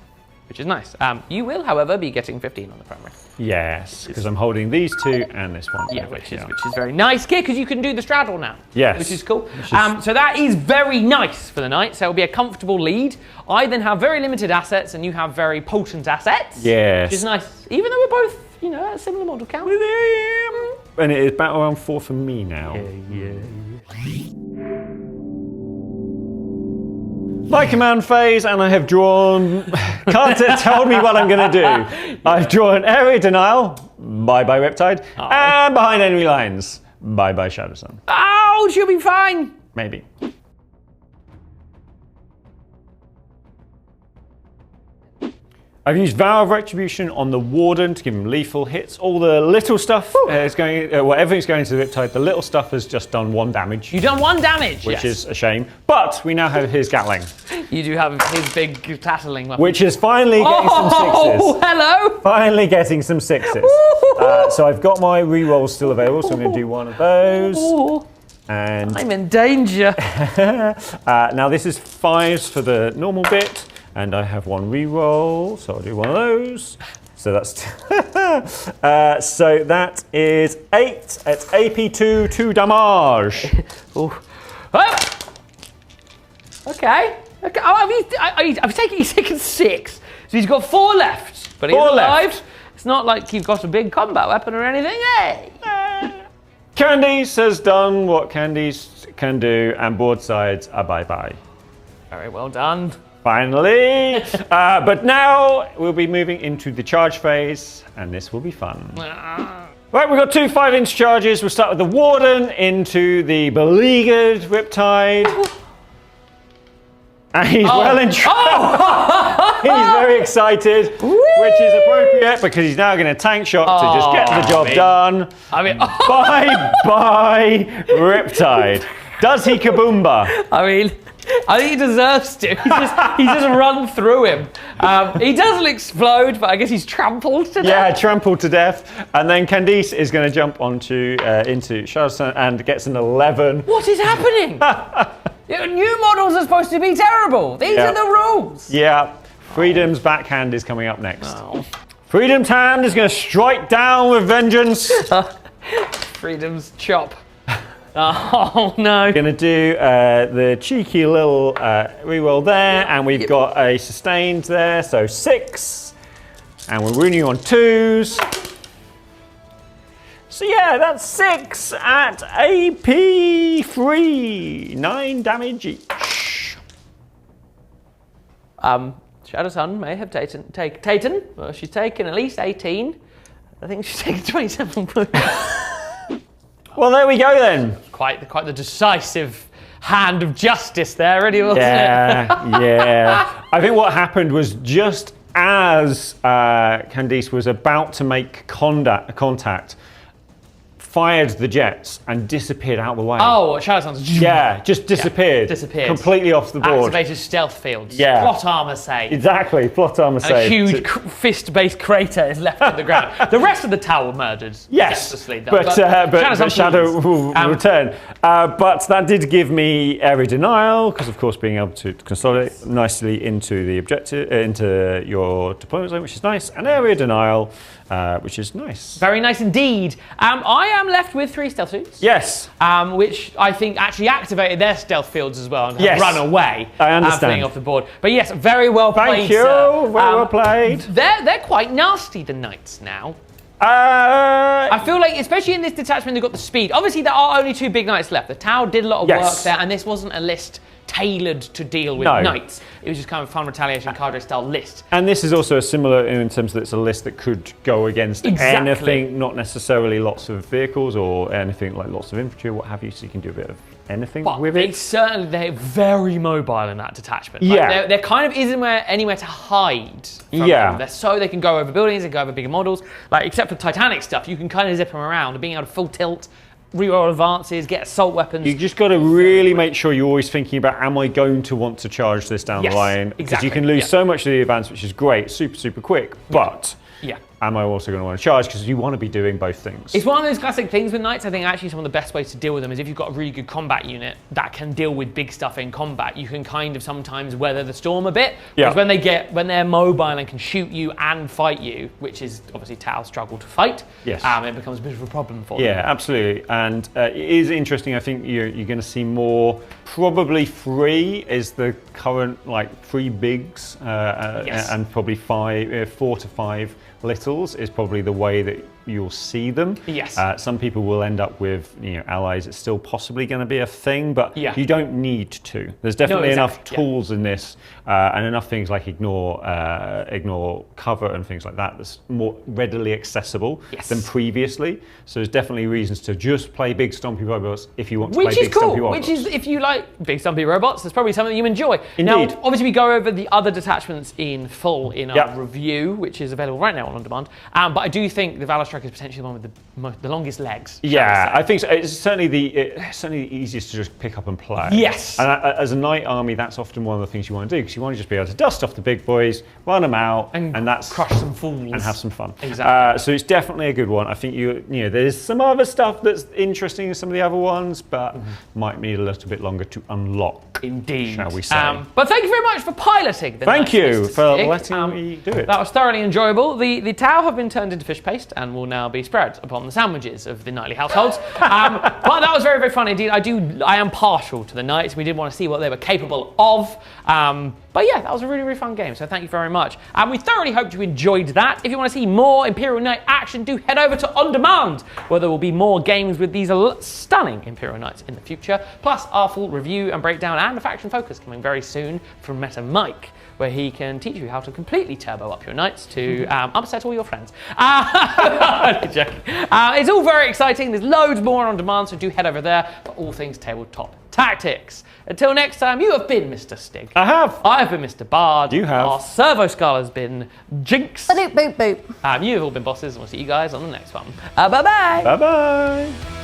Speaker 3: which is nice. You will, however, be getting 15 on the primary.
Speaker 2: Yes, because I'm holding these 2 and this one.
Speaker 3: Yeah, which is very nice. Because you can do the straddle now.
Speaker 2: Yes.
Speaker 3: Which is cool. So that is very nice for the knight. So it'll be a comfortable lead. I then have very limited assets, and you have very potent assets.
Speaker 2: Yes.
Speaker 3: Which is nice. Even though we're both, at a similar model count.
Speaker 2: And it is battle round 4 for me now.
Speaker 3: Yeah.
Speaker 2: My command phase, and I have drawn. Can't tell me what I'm going to do. I've drawn area denial. Bye bye Riptide. And behind enemy lines. Bye bye Shadowsun.
Speaker 3: Oh, she'll be fine.
Speaker 2: Maybe. I've used Vow of Retribution on the Warden to give him lethal hits. All the little stuff is going, everything's going to the Riptide. The little stuff has just done 1 damage.
Speaker 3: You've done 1 damage,
Speaker 2: which is a shame. But we now have his Gatling.
Speaker 3: You do have his big tattling weapon.
Speaker 2: Which is finally getting some 6s.
Speaker 3: Oh, hello!
Speaker 2: Finally getting some 6s. So I've got my rerolls still available, so I'm going to do 1 of those. And
Speaker 3: I'm in danger.
Speaker 2: now this is 5s for the normal bit. And I have 1 reroll, so I'll do 1 of those. So that's so that is 8. It's AP2, 2 damage.
Speaker 3: Okay. I've taken 6, so he's got 4 left. But he's alive.
Speaker 2: Left.
Speaker 3: It's not like you've got a big combat weapon or anything. Hey.
Speaker 2: Candice has done what Candice can do, and board sides are bye bye.
Speaker 3: Very well done.
Speaker 2: Finally! But now we'll be moving into the charge phase, and this will be fun. Right, we've got 2 5-inch charges. We'll start with the Warden into the beleaguered Riptide. And he's well and truly. He's very excited, which is appropriate because he's now going to tank shot to just get the job done. Bye-bye, Riptide. Does he kaboomba?
Speaker 3: I think he deserves to. He's just run through him. He doesn't explode, but I guess he's trampled to death.
Speaker 2: Yeah, trampled to death. And then Candice is going to jump onto into Shadowsun and gets an 11.
Speaker 3: What is happening? New models are supposed to be terrible. These are the rules.
Speaker 2: Yeah. Freedom's backhand is coming up next. Freedom's hand is going to strike down with vengeance.
Speaker 3: Freedom's chop. Oh no.
Speaker 2: Going to do the cheeky little reroll there, and we've got a sustained there, so 6. And we're ruining on 2s. So yeah, that's 6 at AP3. 9 damage each.
Speaker 3: Shadowsun may have taken, well, she's taken at least 18. I think she's taken 27 points.
Speaker 2: Well, there we go then.
Speaker 3: Quite the decisive hand of justice there, really, wasn't it?
Speaker 2: Yeah. I think what happened was just as Candice was about to make contact, fired the jets and disappeared out of the way.
Speaker 3: Oh, Shadowsun's
Speaker 2: just disappeared.
Speaker 3: Disappeared.
Speaker 2: Completely off the board.
Speaker 3: Activated stealth fields.
Speaker 2: Yeah.
Speaker 3: Plot armor save.
Speaker 2: Exactly, plot armor save.
Speaker 3: A huge fist-based crater is left on the ground. The rest of the tower murdered.
Speaker 2: Yes, but Shadow will return. But that did give me area denial, because of course being able to consolidate nicely into the objective, into your deployment zone, which is nice, and area denial, which is nice.
Speaker 3: Very nice indeed. I am left with 3 stealth suits.
Speaker 2: Yes.
Speaker 3: Which I think actually activated their stealth fields as well and have run away.
Speaker 2: I understand.
Speaker 3: Fleeing off the board. But yes, very well played.
Speaker 2: Thank you. Very well played.
Speaker 3: They're quite nasty, the knights now.
Speaker 2: I
Speaker 3: feel like, especially in this detachment, they've got the speed. Obviously, there are only 2 big knights left. The Tau did a lot of work there, and this wasn't a list tailored to deal with knights. It was just kind of fun retaliation cadre style list.
Speaker 2: And this is also a similar in terms that it's a list that could go against anything, not necessarily lots of vehicles or anything like lots of infantry or what have you, so you can do a bit of anything
Speaker 3: But
Speaker 2: with it.
Speaker 3: they're very mobile in that detachment.
Speaker 2: Yeah.
Speaker 3: There kind of isn't anywhere to hide from them. They can go over buildings, they can go over bigger models. Like, except for Titanic stuff, you can kind of zip them around. And being able to full tilt, reroll advances, get assault weapons.
Speaker 2: You just got to really make sure you're always thinking about, am I going to want to charge this down the line? Because you can lose so much of the advance, which is great, super quick, but am I also going to want to charge? Because you want to be doing both things.
Speaker 3: It's one of those classic things with Knights. I think actually some of the best ways to deal with them is if you've got a really good combat unit that can deal with big stuff in combat, you can kind of sometimes weather the storm a bit. Because when they're mobile and can shoot you and fight you, which is obviously Tau's struggle to fight, it becomes a bit of a problem for them.
Speaker 2: Yeah, absolutely. And it is interesting. I think you're going to see more. Probably 3 is the current, like 3 bigs, and probably 4 to 5 littles is probably the way that you'll see them.
Speaker 3: Yes.
Speaker 2: Some people will end up with allies. It's still possibly going to be a thing, but you don't need to. There's definitely enough tools in this, and enough things like ignore cover and things like that that's more readily accessible than previously. So there's definitely reasons to just play big stompy robots if you want to play big stompy robots.
Speaker 3: Which is, if you like big stompy robots, that's probably something you enjoy.
Speaker 2: Indeed.
Speaker 3: Now, obviously we go over the other detachments in full in our review, which is available right now on demand. But I do think the Valor Strike is potentially the one with the longest legs.
Speaker 2: Yeah, I think so. It's certainly the easiest to just pick up and play.
Speaker 3: Yes.
Speaker 2: And as a knight army, that's often one of the things you want to do, because you want to just be able to dust off the big boys, run them out, and that's
Speaker 3: crush some fools
Speaker 2: and have some fun.
Speaker 3: Exactly.
Speaker 2: So it's definitely a good one. I think there's some other stuff that's interesting in some of the other ones, but might need a little bit longer to unlock.
Speaker 3: Indeed.
Speaker 2: Shall we say?
Speaker 3: But thank you very much for piloting the
Speaker 2: Thank you
Speaker 3: Knights,
Speaker 2: for
Speaker 3: Stig.
Speaker 2: letting me do it.
Speaker 3: That was thoroughly enjoyable. The Tau have been turned into fish paste and will now be spread upon the sandwiches of the nightly households. But that was very, very fun indeed. I am partial to the Knights. We did want to see what they were capable of. But yeah, that was a really, really fun game, so thank you very much. And we thoroughly hope you enjoyed that. If you want to see more Imperial Knight action, do head over to On Demand, where there will be more games with these stunning Imperial Knights in the future, plus our full review and breakdown and a faction focus coming very soon from Meta Mike, where he can teach you how to completely turbo up your knights to upset all your friends. It's all very exciting. There's loads more On Demand, so do head over there for all things tabletop tactics. Until next time, you have been Mr. Stig.
Speaker 2: I have.
Speaker 3: I have been Mr. Bard.
Speaker 2: You have.
Speaker 3: Our Servo Skull has been Jinx.
Speaker 4: Boop, boop, boop.
Speaker 3: You have all been bosses, and we'll see you guys on the next one. Bye-bye.
Speaker 2: Bye-bye.